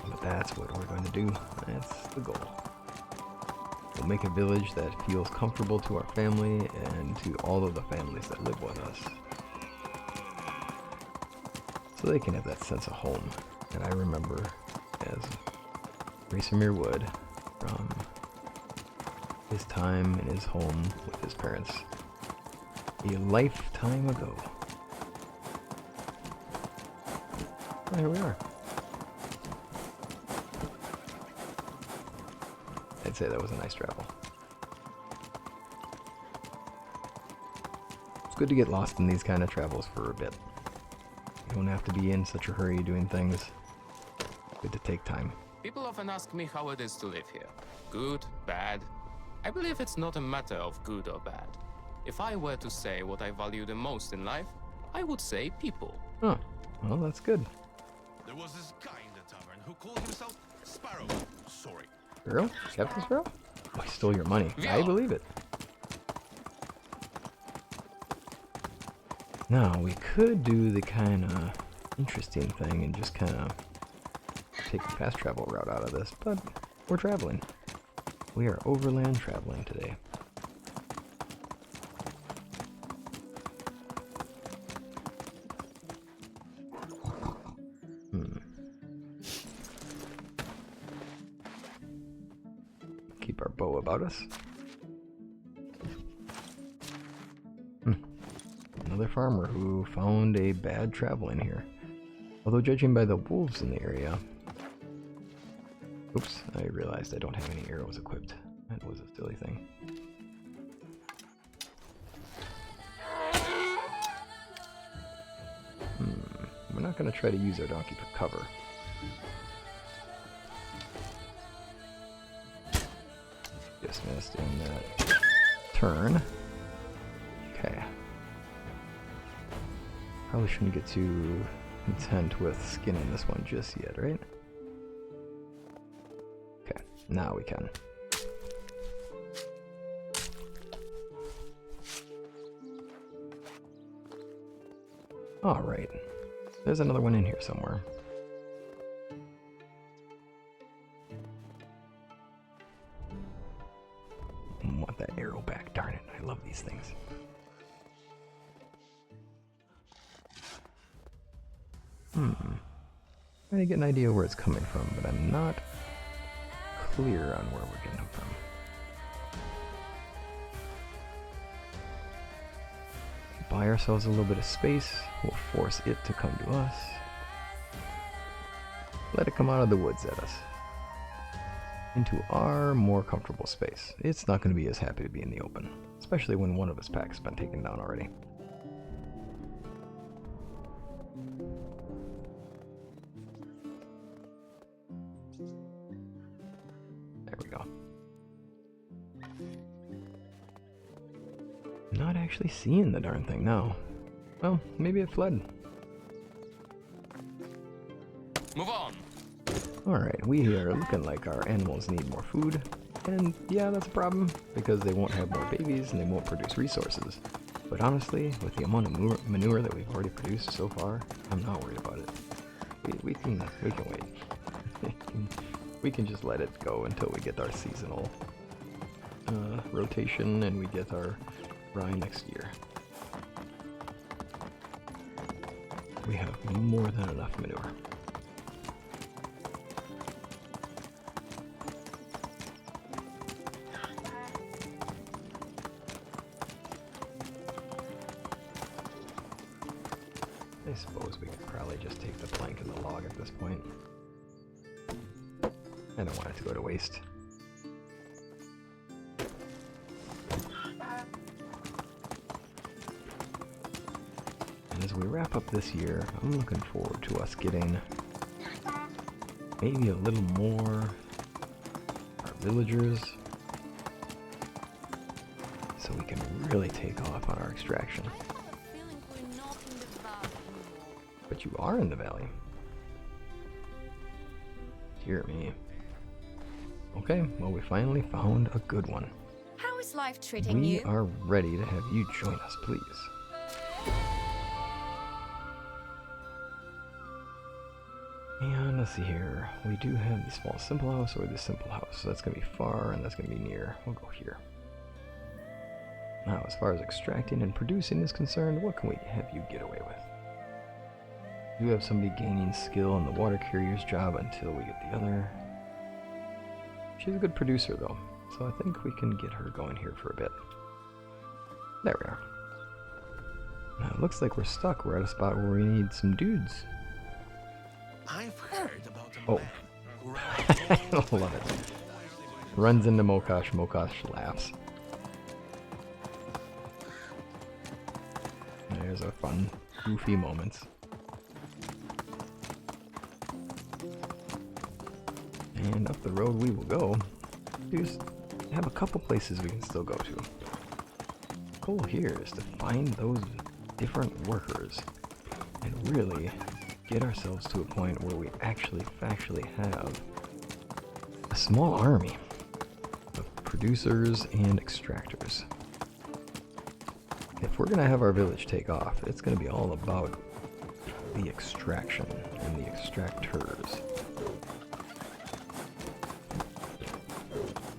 But that's what we're going to do. That's the goal. We'll make a village that feels comfortable to our family and to all of the families that live with us. So they can have that sense of home. And I remember as Racemir would from his time in his home with his parents a lifetime ago. Well, here we are. I'd say that was a nice travel. It's good to get lost in these kind of travels for a bit. You don't have to be in such a hurry doing things. Good to take time. People often ask me how it is to live here. Good, bad. I believe it's not a matter of good or bad. If I were to say what I value the most in life, I would say people. Oh, well, that's good. There was this guy in the tavern who called himself Sparrow. Sorry. Sparrow? Captain Sparrow? Oh, he stole your money. I believe it. Now, we could do the kind of interesting thing and just kind of take the fast travel route out of this, but we're traveling. We are overland traveling today. Keep our bow about us. Another farmer who found a bad traveling here. Although judging by the wolves in the area... Oops, I realized I don't have any arrows equipped. That was a silly thing. We're not going to try to use our donkey for cover. Just missed in that turn. Okay. Probably shouldn't get too content with skinning this one just yet, right? Okay, now we can. Alright. There's another one in here somewhere. I want that arrow back, darn it. I love these things. I get an idea where it's coming from, but I'm not clear on where we're getting them from. Buy ourselves a little bit of space. We'll force it to come to us. Let it come out of the woods at us. Into our more comfortable space. It's not going to be as happy to be in the open, especially when one of its packs has been taken down already. There we go. Not actually seeing the darn thing now. Well, maybe it fled. Move on. Alright, we are looking like our animals need more food. And yeah, that's a problem, because they won't have more babies and they won't produce resources. But honestly, with the amount of manure that we've already produced so far, I'm not worried about it. We can wait. We can just let it go until we get our seasonal rotation and we get our rye next year. We have more than enough manure. I suppose we could probably just take the plank and the log at this point. I don't want it to go to waste. And as we wrap up this year, I'm looking forward to us getting maybe a little more our villagers so we can really take off on our extraction. But you are in the valley. Dear me. Okay, well we finally found a good one. How is life treating We you? are ready to have you join us, please. And let's see here. We do have the small simple house or the simple house. So that's going to be far and that's going to be near. We'll go here. Now, as far as extracting and producing is concerned, what can we have you get away with? We do have somebody gaining skill in the water carrier's job until we get the other. She's a good producer though, so I think we can get her going here for a bit. There we are. Now it looks like we're stuck. We're at a spot where we need some dudes. I've heard about a Oh. man who ran I love it. Runs into Mokosh, Mokosh laughs. There's our fun, goofy moments. And up the road we will go. We just have a couple places we can still go to. The goal here is to find those different workers and really get ourselves to a point where we actually factually have a small army of producers and extractors. if we're gonna have our village take off, it's gonna be all about the extraction and the extractors.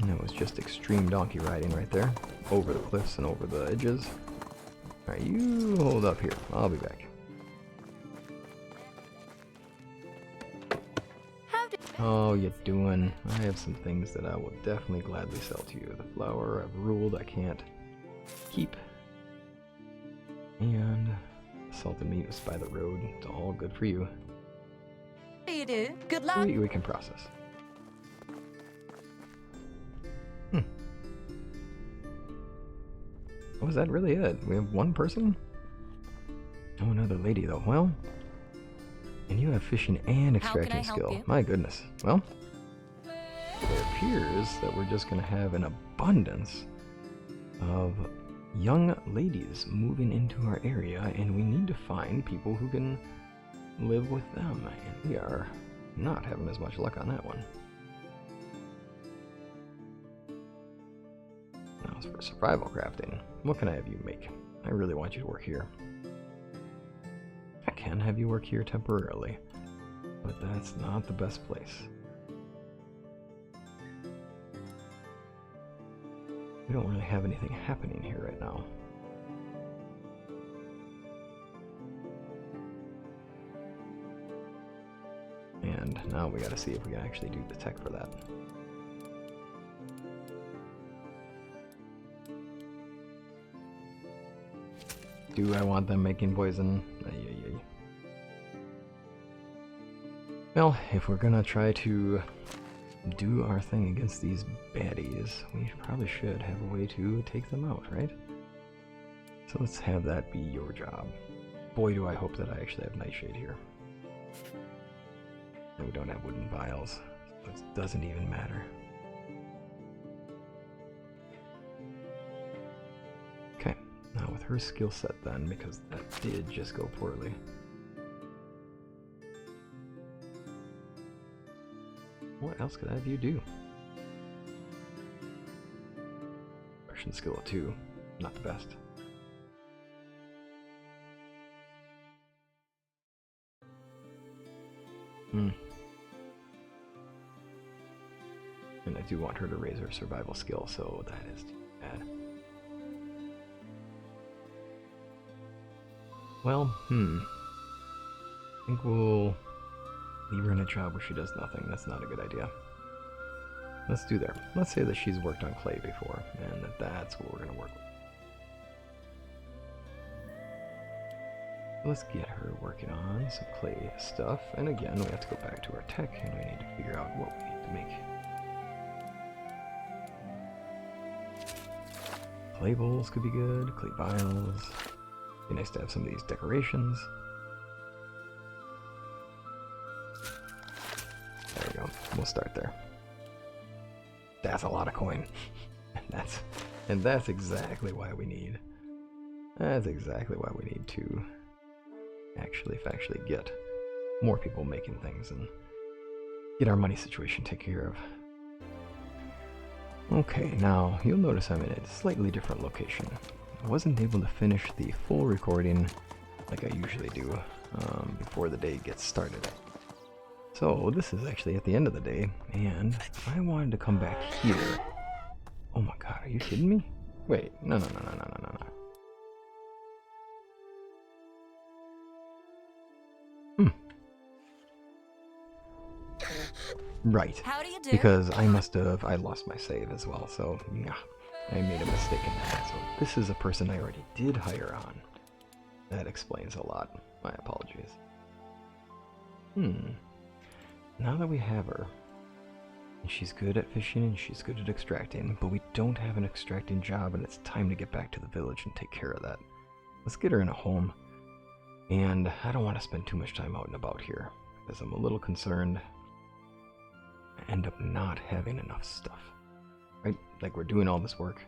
And it was just extreme donkey riding right there, over the cliffs and over the edges. Alright, you hold up here. I'll be back. Oh, you doing? I have some things that I will definitely gladly sell to you. The flour I've ruled I can't keep. And salted meat was by the road. It's all good for you. What do you do? Good luck. We can process. Oh, is that really it? We have one person? Oh, another lady though. Well, and you have fishing and extracting skill. you? My goodness. Well, it appears that we're just going to have an abundance of young ladies moving into our area, and we need to find people who can live with them. And we are not having as much luck on that one. Now, as for survival crafting, what can I have you make? I really want you to work here. I can have you work here temporarily, but that's not the best place. We don't really have anything happening here right now. And now we gotta see if we can actually do the tech for that. Do I want them making poison? Well, if we're gonna try to do our thing against these baddies, we probably should have a way to take them out, right? So let's have that be your job. Boy, do I hope that I actually have nightshade here. And we don't have wooden vials, so it doesn't even matter. Okay, now with her skill set then, because that did just go poorly. What else could I have you do? Russian skill 2, not the best. And I do want her to raise her survival skill, so that is too bad. Well, I think we'll leave her in a job where she does nothing. That's not a good idea. Let's do there. Let's say that she's worked on clay before, and that's what we're going to work with. Let's get her working on some clay stuff. And again, we have to go back to our tech, and we need to figure out what we need to make. Clay bowls could be good. Clay vials. Be nice to have some of these decorations. There we go. We'll start there. That's a lot of coin. and that's exactly why we need. That's exactly why we need to actually get more people making things and get our money situation taken care of. Okay, now you'll notice I'm in a slightly different location. I wasn't able to finish the full recording like I usually do before the day gets started. So this is actually at the end of the day, and I wanted to come back here. Oh my god, are you kidding me? Wait, no. Right. How do you do? Because I lost my save as well, so yeah, I made a mistake in that. So this is a person I already did hire on. That explains a lot. My apologies. Now that we have her, and she's good at fishing and she's good at extracting, but we don't have an extracting job, and it's time to get back to the village and take care of that. Let's get her in a home, and I don't want to spend too much time out and about here, because I'm a little concerned I end up not having enough stuff, right? Like, we're doing all this work,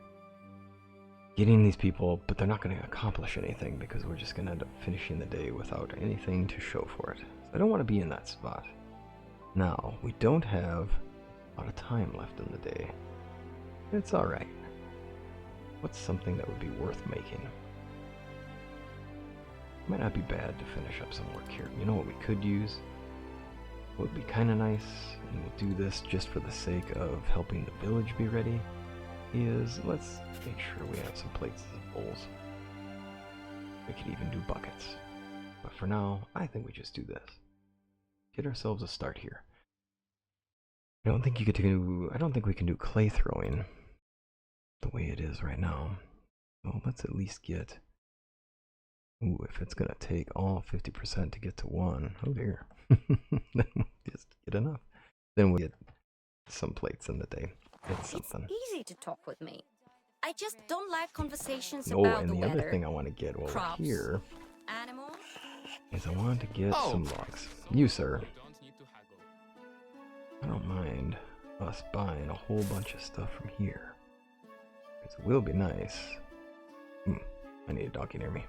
getting these people, but they're not going to accomplish anything because we're just going to end up finishing the day without anything to show for it. So I don't want to be in that spot. Now, we don't have a lot of time left in the day. It's alright. What's something that would be worth making? Might not be bad to finish up some work here. You know what we could use? Would be kind of nice, and we'll do this just for the sake of helping the village be ready, is let's make sure we have some plates and bowls. We could even do buckets. But for now, I think we just do this. Get ourselves a start here. I don't think we can do clay throwing the way it is right now. Well, let's at least get... Ooh, if it's gonna take all 50% to get to 1, oh dear. Then we'll just get enough. Then we'll get some plates in the day. It's something. It's easy to talk with me. I just don't like conversations Oh, about and the the weather, other thing I want to get while crops, we're here animals. is I want to get Oh. some logs. You, sir. You don't need to haggle. I don't mind us buying a whole bunch of stuff from here. It will be nice. I need a donkey near me.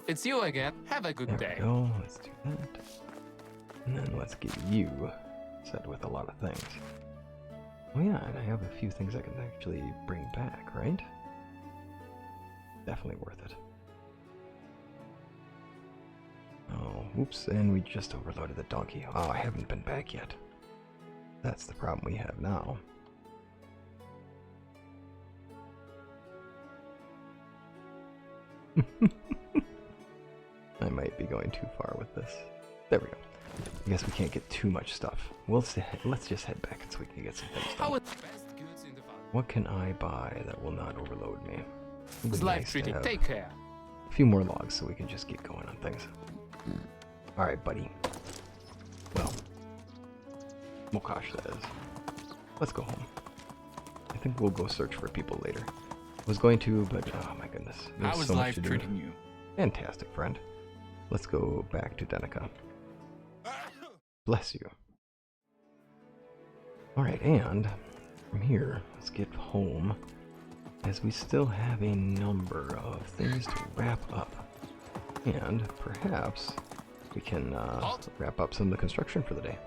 It's you again. Have a good There day. we go. Let's do that. And then let's get you set with a lot of things. Oh yeah, and I have a few things I can actually bring back, right? Definitely worth it. Oh, oops, and we just overloaded the donkey. Oh, I haven't been back yet. That's the problem we have now. I might be going too far with this. There we go. I guess we can't get too much stuff. Let's just head back so we can get some things How done. is best goods in the valley? What can I buy that will not overload me? It would How's be life nice to treating? have Take care. a few more logs so we can just get going on things. Alright, buddy. Well, Mokash that is. Let's go home. I think we'll go search for people later. Was going to, but oh my goodness. There's How is so much life to do. treating you? Fantastic, friend. Let's go back to Denica. Bless you. Alright, and from here, let's get home, as we still have a number of things to wrap up. And perhaps we can wrap up some of the construction for the day.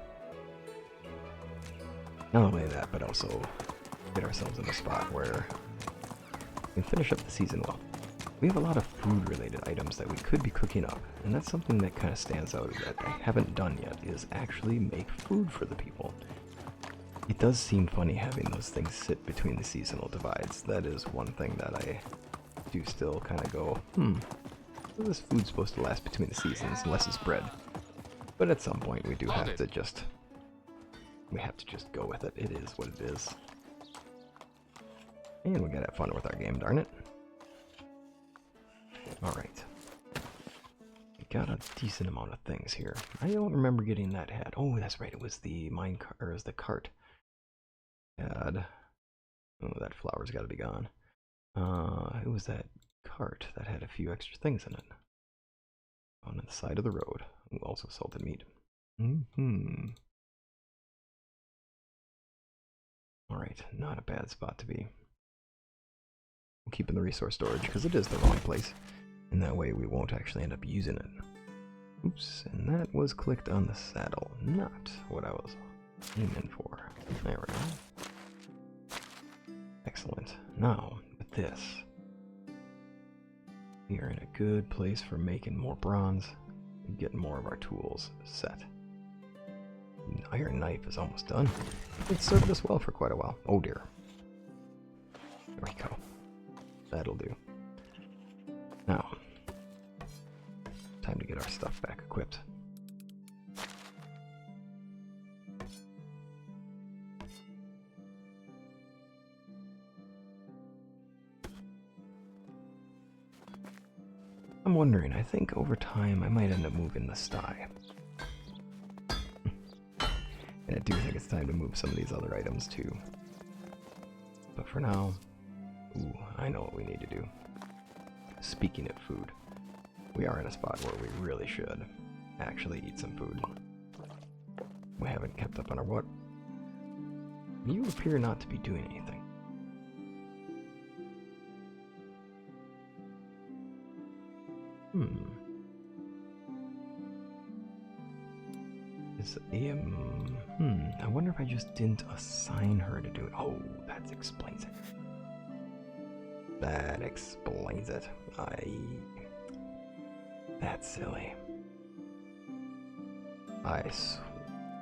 Not only that, but also get ourselves in a spot where we can finish up the season well. We have a lot of food-related items that we could be cooking up, and that's something that kind of stands out that I haven't done yet, is actually make food for the people. It does seem funny having those things sit between the seasonal divides. That is one thing that I do still kind of go, this food's supposed to last between the seasons unless it's bread. But at some point we do have to just, go with it. It is what it is. And we gotta have fun with our game, darn it. Alright. We got a decent amount of things here. I don't remember getting that hat. Oh, that's right, it was the the cart. Oh, that flower's gotta be gone. It was that cart that had a few extra things in it. On the side of the road. Ooh, also salted meat. Alright, not a bad spot to be. We'll keep in the resource storage because it is the wrong place. And that way we won't actually end up using it. Oops, and that was clicked on the saddle. Not what I was aiming for. There we go. Excellent. Now, with this, we are in a good place for making more bronze and getting more of our tools set. An iron knife is almost done. It's served us well for quite a while. Oh dear. There we go. That'll do. Now, time to get our stuff back equipped. I'm wondering, I think over time I might end up moving the sty. And I do think it's time to move some of these other items too. But for now, ooh, I know what we need to do. Speaking of food, we are in a spot where we really should actually eat some food. We haven't kept up on our what? You appear not to be doing anything. I wonder if I just didn't assign her to do it. Oh, that explains it. That explains it. That's silly.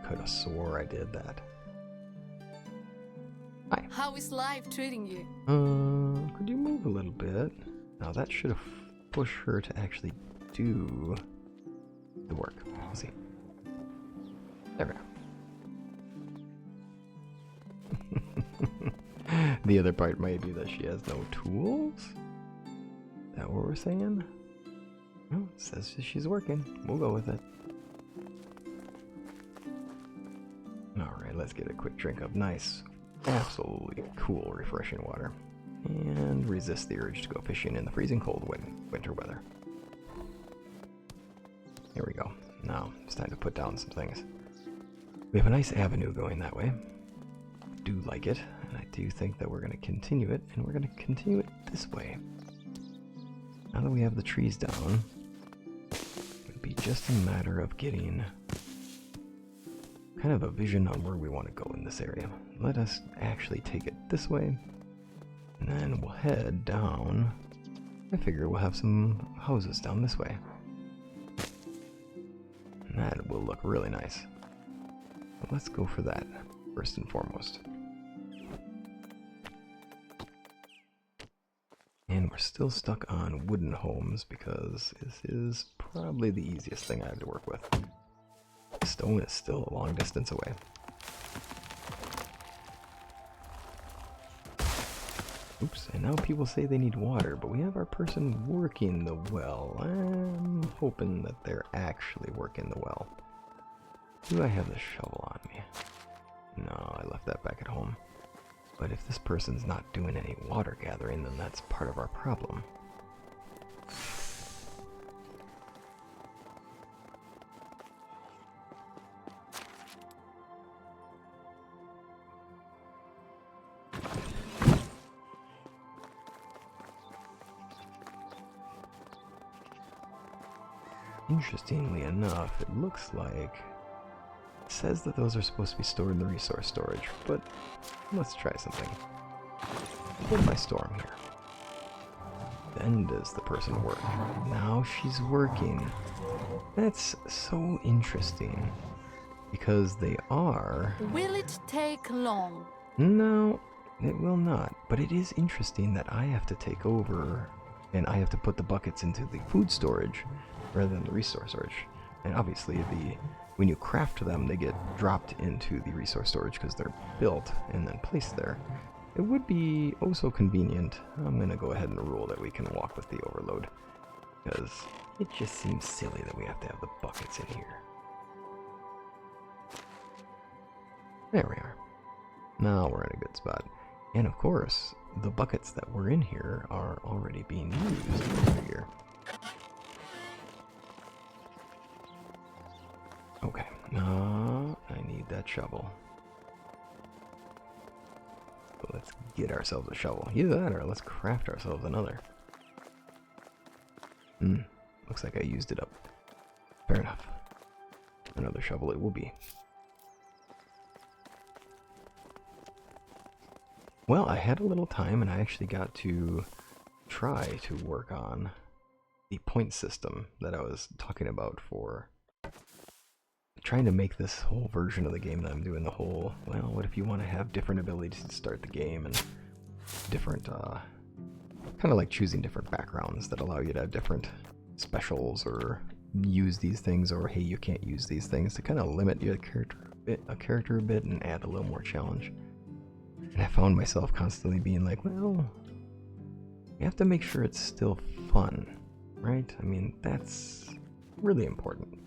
Could have swore I did that. Hi. How is life treating you? Could you move a little bit? Now that should have pushed her to actually do the work. Let's see. There we go. The other part might be that she has no tools? Is that what we're saying? No, it says she's working. We'll go with it. Alright, let's get a quick drink of nice, absolutely cool, refreshing water. And resist the urge to go fishing in the freezing cold winter weather. Here we go. Now, it's time to put down some things. We have a nice avenue going that way. I do like it, and I do think that we're going to continue it, and we're going to continue it this way. Now that we have the trees down, it would be just a matter of getting kind of a vision on where we want to go in this area. Let us actually take it this way, and then we'll head down. I figure we'll have some houses down this way. And that will look really nice. But let's go for that, first and foremost. And we're still stuck on wooden homes because this is probably the easiest thing I have to work with. Stone is still a long distance away. Oops, and now people say they need water, but we have our person working the well. I'm hoping that they're actually working the well. Do I have the shovel on me? No, I left that back at home. But if this person's not doing any water gathering, then that's part of our problem. Interestingly enough, it looks like it says that those are supposed to be stored in the resource storage, but let's try something. What if I store them here? Then does the person work? Now she's working. That's so interesting, because they are... Will it take long? No, it will not, but it is interesting that I have to take over and I have to put the buckets into the food storage rather than the resource storage. And obviously when you craft them, they get dropped into the resource storage because they're built and then placed there. It would be oh so convenient. I'm going to go ahead and rule that we can walk with the overload, because it just seems silly that we have to have the buckets in here. There we are. Now we're in a good spot. And of course, the buckets that were in here are already being used over here. Okay, I need that shovel. So let's get ourselves a shovel. Either that or let's craft ourselves another. Looks like I used it up. Fair enough. Another shovel it will be. Well, I had a little time and I actually got to try to work on the point system that I was talking about for trying to make this whole version of the game that I'm doing, the whole, well, what if you want to have different abilities to start the game and different, kind of like choosing different backgrounds that allow you to have different specials or use these things, or hey, you can't use these things, to kind of limit your character a bit and add a little more challenge. And I found myself constantly being like, well, you have to make sure it's still fun, right? I mean, that's really important.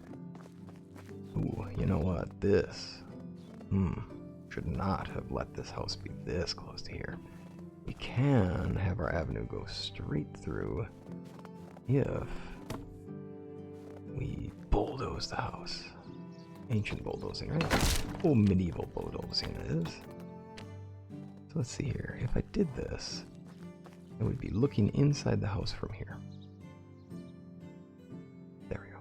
Ooh, you know what? This, should not have let this house be this close to here. We can have our avenue go straight through if we bulldoze the house. Ancient bulldozing, right? Old medieval bulldozing it is. So let's see here. If I did this, it would be looking inside the house from here. There we go.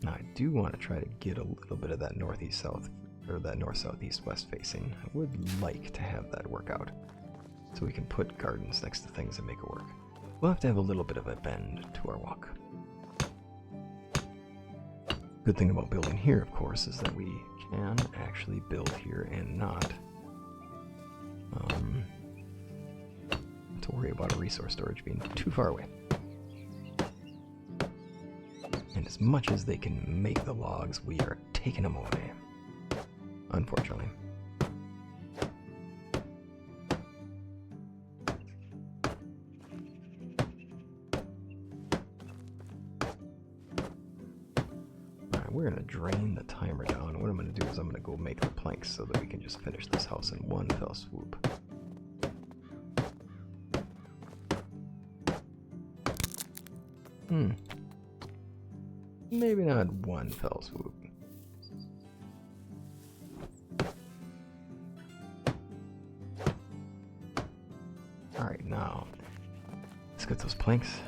Now I do want to try to get a little bit of that northeast-south, or that north-south-east-west facing. I would like to have that work out, so we can put gardens next to things and make it work. we'll have to have a little bit of a bend to our walk. Good thing about building here, of course, is that we can actually build here and not to worry about a resource storage being too far away. And as much as they can make the logs, we are taking them away, unfortunately. We're going to drain the timer down. What I'm going to do is I'm going to go make the planks so that we can just finish this house in one fell swoop. Maybe not one fell swoop. Alright, now let's get those planks.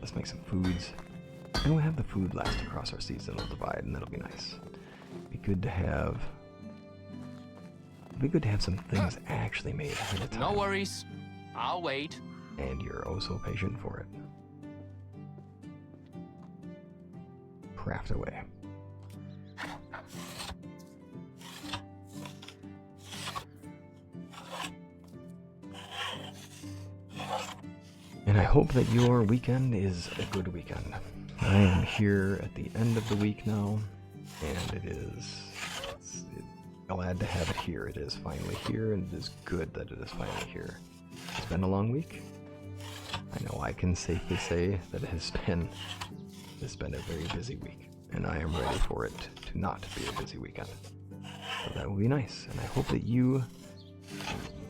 Let's make some foods. And we'll have the food last across our seasonal divide, and that'll be nice. Be good to have some things actually made ahead of time. No worries. I'll wait. And you're oh so patient for it. Craft away. And I hope that your weekend is a good weekend. I am here at the end of the week now, and it's glad to have it here. It is finally here, and it is good that it is finally here. It's been a long week. I know I can safely say that it's been a very busy week, and I am ready for it to not be a busy weekend. So that will be nice, and I hope that you,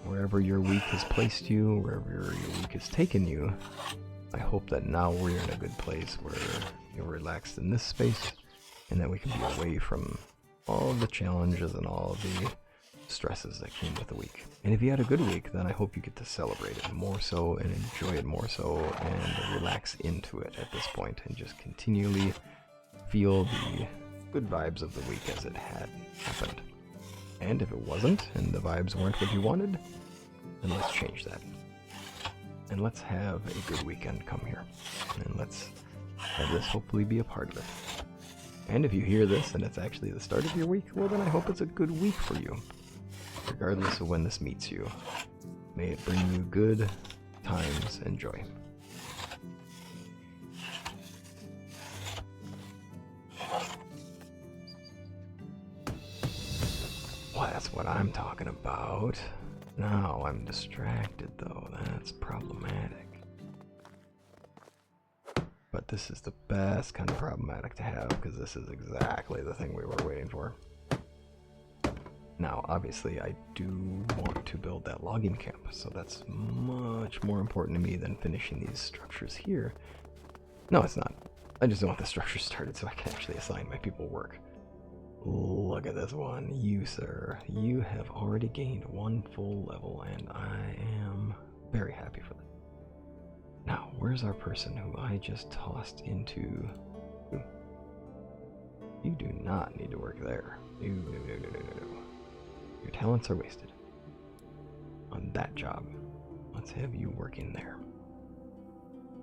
wherever your week has placed you, wherever your week has taken you, I hope that now we're in a good place where you're relaxed in this space and that we can be away from all the challenges and all the stresses that came with the week. And if you had a good week, then I hope you get to celebrate it more so and enjoy it more so and relax into it at this point and just continually feel the good vibes of the week as it had happened. And if it wasn't and the vibes weren't what you wanted, then let's change that. And let's have a good weekend come here. And let's have this hopefully be a part of it. And if you hear this and it's actually the start of your week, well then I hope it's a good week for you. Regardless of when this meets you. May it bring you good times and joy. Well, that's what I'm talking about. Now I'm distracted though, that's problematic. But this is the best kind of problematic to have because this is exactly the thing we were waiting for. Now obviously I do want to build that logging camp, so that's much more important to me than finishing these structures here. No, it's not. I just don't want the structures started so I can actually assign my people work. Look at this one. You, sir, you have already gained one full level, and I am very happy for that. Now, where's our person who I just tossed into... You do not need to work there. No. Your talents are wasted on that job. Let's have you working there.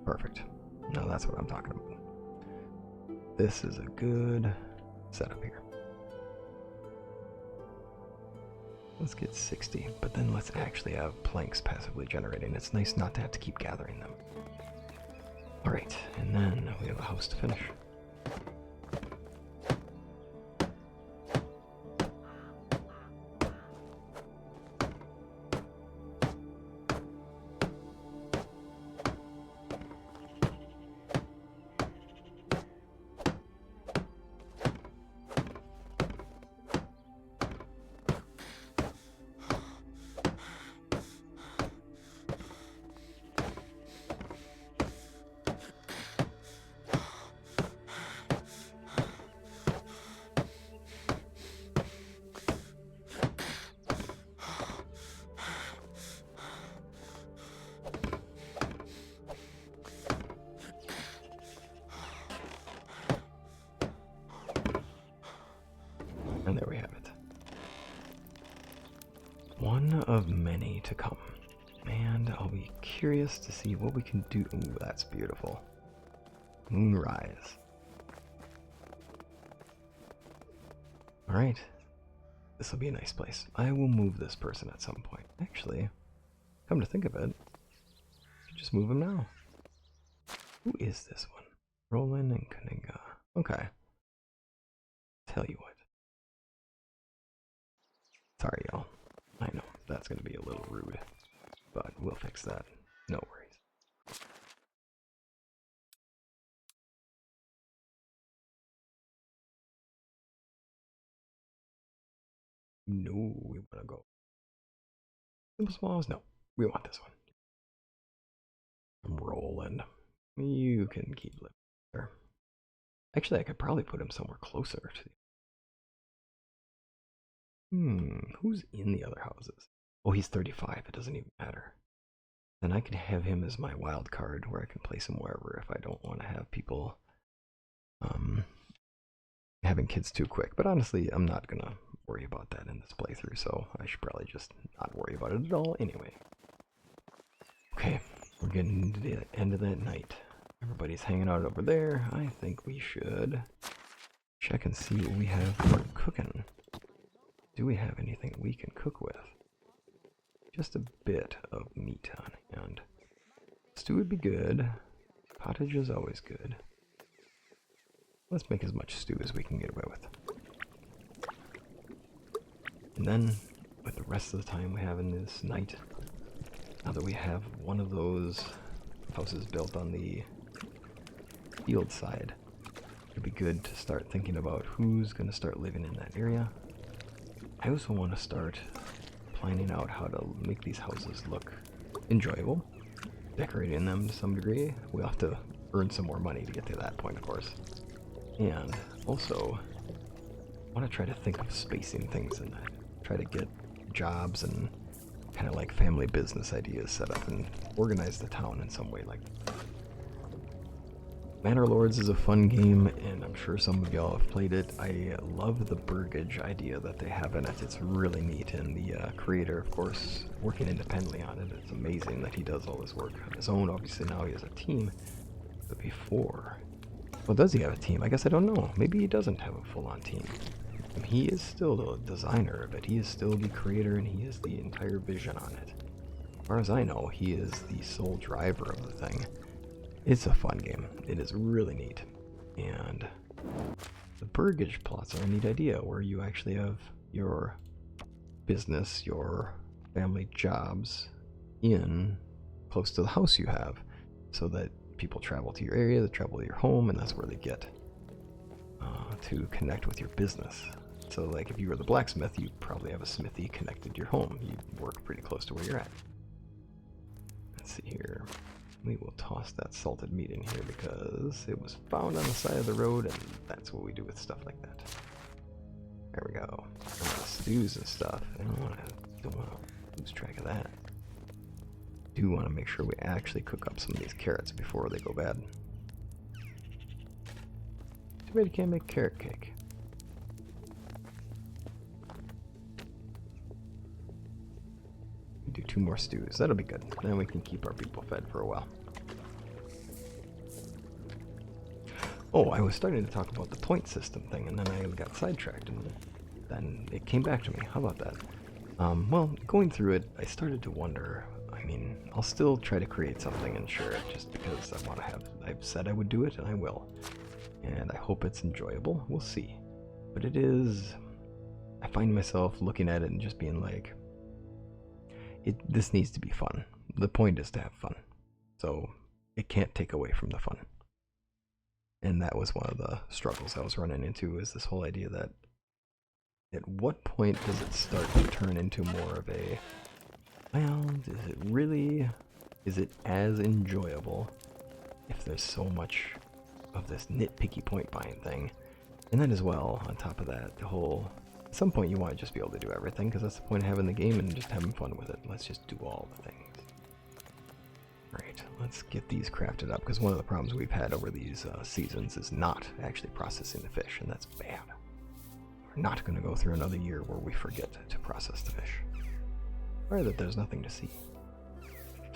Perfect. Now that's what I'm talking about. This is a good setup here. Let's get 60, but then let's actually have planks passively generating. It's nice not to have to keep gathering them. Alright, and then we have a house to finish. And there we have it. One of many to come. And And I'll be curious to see what we can do. Ooh, that's beautiful. Moonrise. Alright. This will be a nice place. I will move this person at some point. Actually, come to think of it, just move him now. Who is this one? Roleplay and Kaninga. Okay. Tell you what. Sorry, y'all. I know, that's going to be a little rude. But we'll fix that. No worries. No, we want to go. Simple smalls? No, we want this one. I'm rolling. You can keep living there. Actually, I could probably put him somewhere closer to the... who's in the other houses? Oh, he's 35. It doesn't even matter. Then I can have him as my wild card where I can place him wherever if I don't want to have people having kids too quick. But honestly, I'm not going to worry about that in this playthrough, so I should probably just not worry about it at all anyway. Okay, we're getting to the end of that night. Everybody's hanging out over there. I think we should check and see what we have for cooking. Do we have anything we can cook with? Just a bit of meat on hand. Stew would be good. Pottage is always good. Let's make as much stew as we can get away with. And then, with the rest of the time we have in this night, now that we have one of those houses built on the field side, it'd be good to start thinking about who's going to start living in that area. I also want to start planning out how to make these houses look enjoyable, decorating them to some degree. We'll have to earn some more money to get to that point, of course. And also, I want to try to think of spacing things in that. Try to get jobs and kind of like family business ideas set up and organize the town in some way like that. Manor Lords is a fun game, and I'm sure some of y'all have played it. I love the burgage idea that they have in it. It's really neat, and the creator, of course, working independently on it. It's amazing that he does all this work on his own. Obviously now he has a team, but before... Well, does he have a team? I guess I don't know. Maybe he doesn't have a full-on team. And he is still the designer of it. He is still the creator, and he is the entire vision on it. As far as I know, he is the sole driver of the thing. It's a fun game. It is really neat. And the burgage plots are a neat idea where you actually have your business, your family jobs in close to the house you have, so that people travel to your area, they travel to your home, and that's where they get to connect with your business. So like if you were the blacksmith, you probably have a smithy connected to your home. You work pretty close to where you're at. Let's see here. We will toss that salted meat in here because it was found on the side of the road, and that's what we do with stuff like that. There we go. Stews and stuff. I don't want to lose track of that. Do want to make sure we actually cook up some of these carrots before they go bad. Too bad you can't make carrot cake. Do 2 more stews. That'll be good. Then we can keep our people fed for a while. Oh, I was starting to talk about the point system thing, and then I got sidetracked, and then it came back to me. How about that? Well, going through it, I started to wonder. I mean, I'll still try to create something and share it just because I want to have... I've said I would do it, and I will. And I hope it's enjoyable. We'll see. But it is... I find myself looking at it and just being like... This needs to be fun. The point is to have fun. So it can't take away from the fun. And that was one of the struggles I was running into, is this whole idea that at what point does it start to turn into more of a, well, is it as enjoyable if there's so much of this nitpicky point buying thing? And then as well, on top of that, the whole... At some point you want to just be able to do everything, because that's the point of having the game and just having fun with it. Let's just do all the things. Right, let's get these crafted up, because one of the problems we've had over these seasons is not actually processing the fish, and that's bad. We're not going to go through another year where we forget to process the fish. Or that there's nothing to see.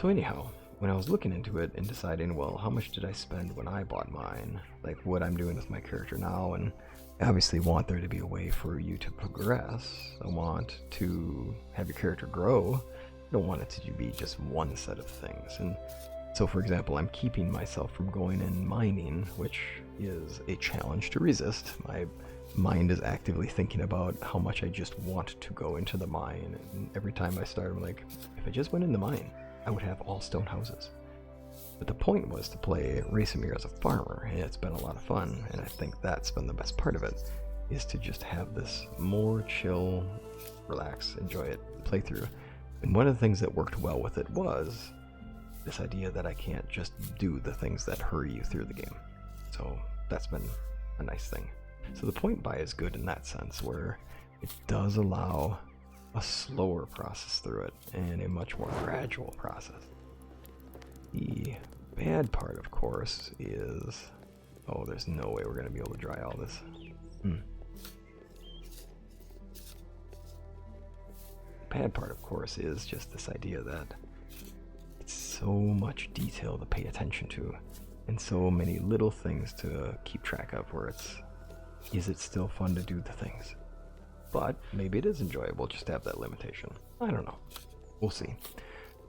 So anyhow, when I was looking into it and deciding, well, how much did I spend when I bought mine? Like what I'm doing with my character now, and I obviously want there to be a way for you to progress. I want to have your character grow. I don't want it to be just one set of things. And so for example, I'm keeping myself from going and mining, which is a challenge to resist. My mind is actively thinking about how much I just want to go into the mine. And every time I start, I'm like, if I just went in the mine, I would have all stone houses. But the point was to play Racemir as a farmer, and it's been a lot of fun, and I think that's been the best part of it, is to just have this more chill, relax, enjoy it, playthrough. And one of the things that worked well with it was this idea that I can't just do the things that hurry you through the game. So that's been a nice thing. So the point buy is good in that sense, where it does allow a slower process through it and a much more gradual process. The bad part, of course, is... oh, there's no way we're going to be able to dry all this. The bad part, of course, is just this idea that it's so much detail to pay attention to, and so many little things to keep track of, where it's, is it still fun to do the things? But maybe it is enjoyable just to have that limitation. I don't know. We'll see.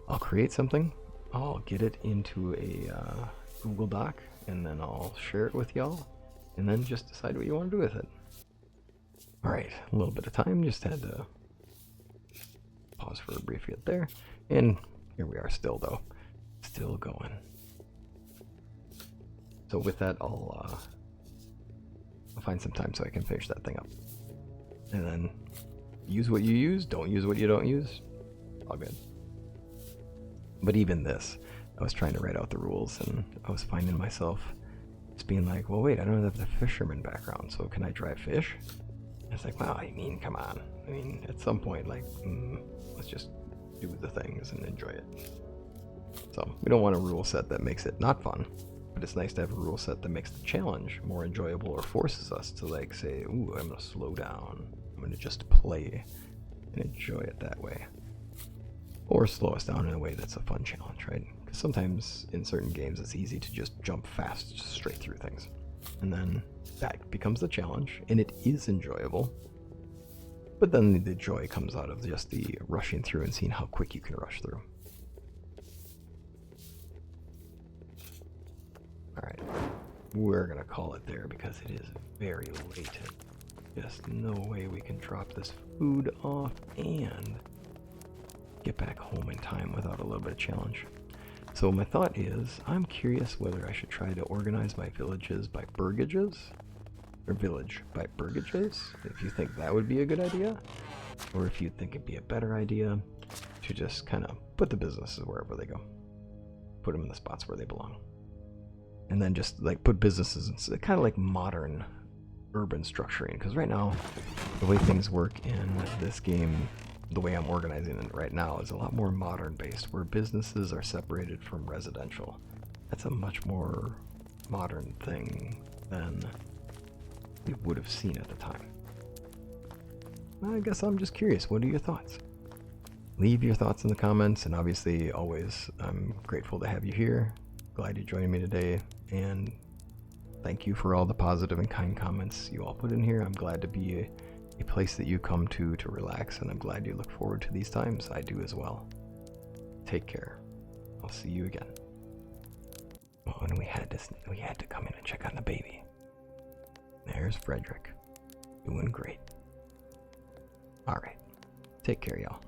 I'll create something. I'll get it into a Google Doc, and then I'll share it with y'all, and then just decide what you want to do with it. Alright, a little bit of time. Just had to pause for a brief bit there. And here we are still, though. Still going. So with that, I'll find some time so I can finish that thing up. And then use what you use, don't use what you don't use. All good. But even this, I was trying to write out the rules, and I was finding myself just being like, well, wait, I don't have the fisherman background, so can I drive fish? And it's like, well, I mean, come on. I mean, at some point, like, let's just do the things and enjoy it. So we don't want a rule set that makes it not fun, but it's nice to have a rule set that makes the challenge more enjoyable, or forces us to like say, ooh, I'm gonna slow down. I'm gonna just play and enjoy it that way. Or slow us down in a way that's a fun challenge, right? Because sometimes in certain games it's easy to just jump fast straight through things. And then that becomes the challenge, and it is enjoyable. But then the joy comes out of just the rushing through and seeing how quick you can rush through. Alright, we're gonna call it there because it is very late. Just no way we can drop this food off and get back home in time without a little bit of challenge. So my thought is, I'm curious whether I should try to organize my villages by burgages, or village by burgages, if you think that would be a good idea, or if you think it'd be a better idea to just kind of put the businesses wherever they go. Put them in the spots where they belong. And then just like put businesses in kind of like modern urban structuring, because right now the way things work in this game, the way I'm organizing it right now, is a lot more modern based, where businesses are separated from residential. That's a much more modern thing than we would have seen at the time. I guess I'm just curious, what are your thoughts? Leave your thoughts in the comments, and obviously always I'm grateful to have you here. Glad you joined me today, and thank you for all the positive and kind comments you all put in here. I'm glad to be a place that you come to relax, and I'm glad you look forward to these times. I do as well. Take care. I'll see you again. Oh, and we had to come in and check on the baby. There's Frederick. Doing great. Alright. Take care, y'all.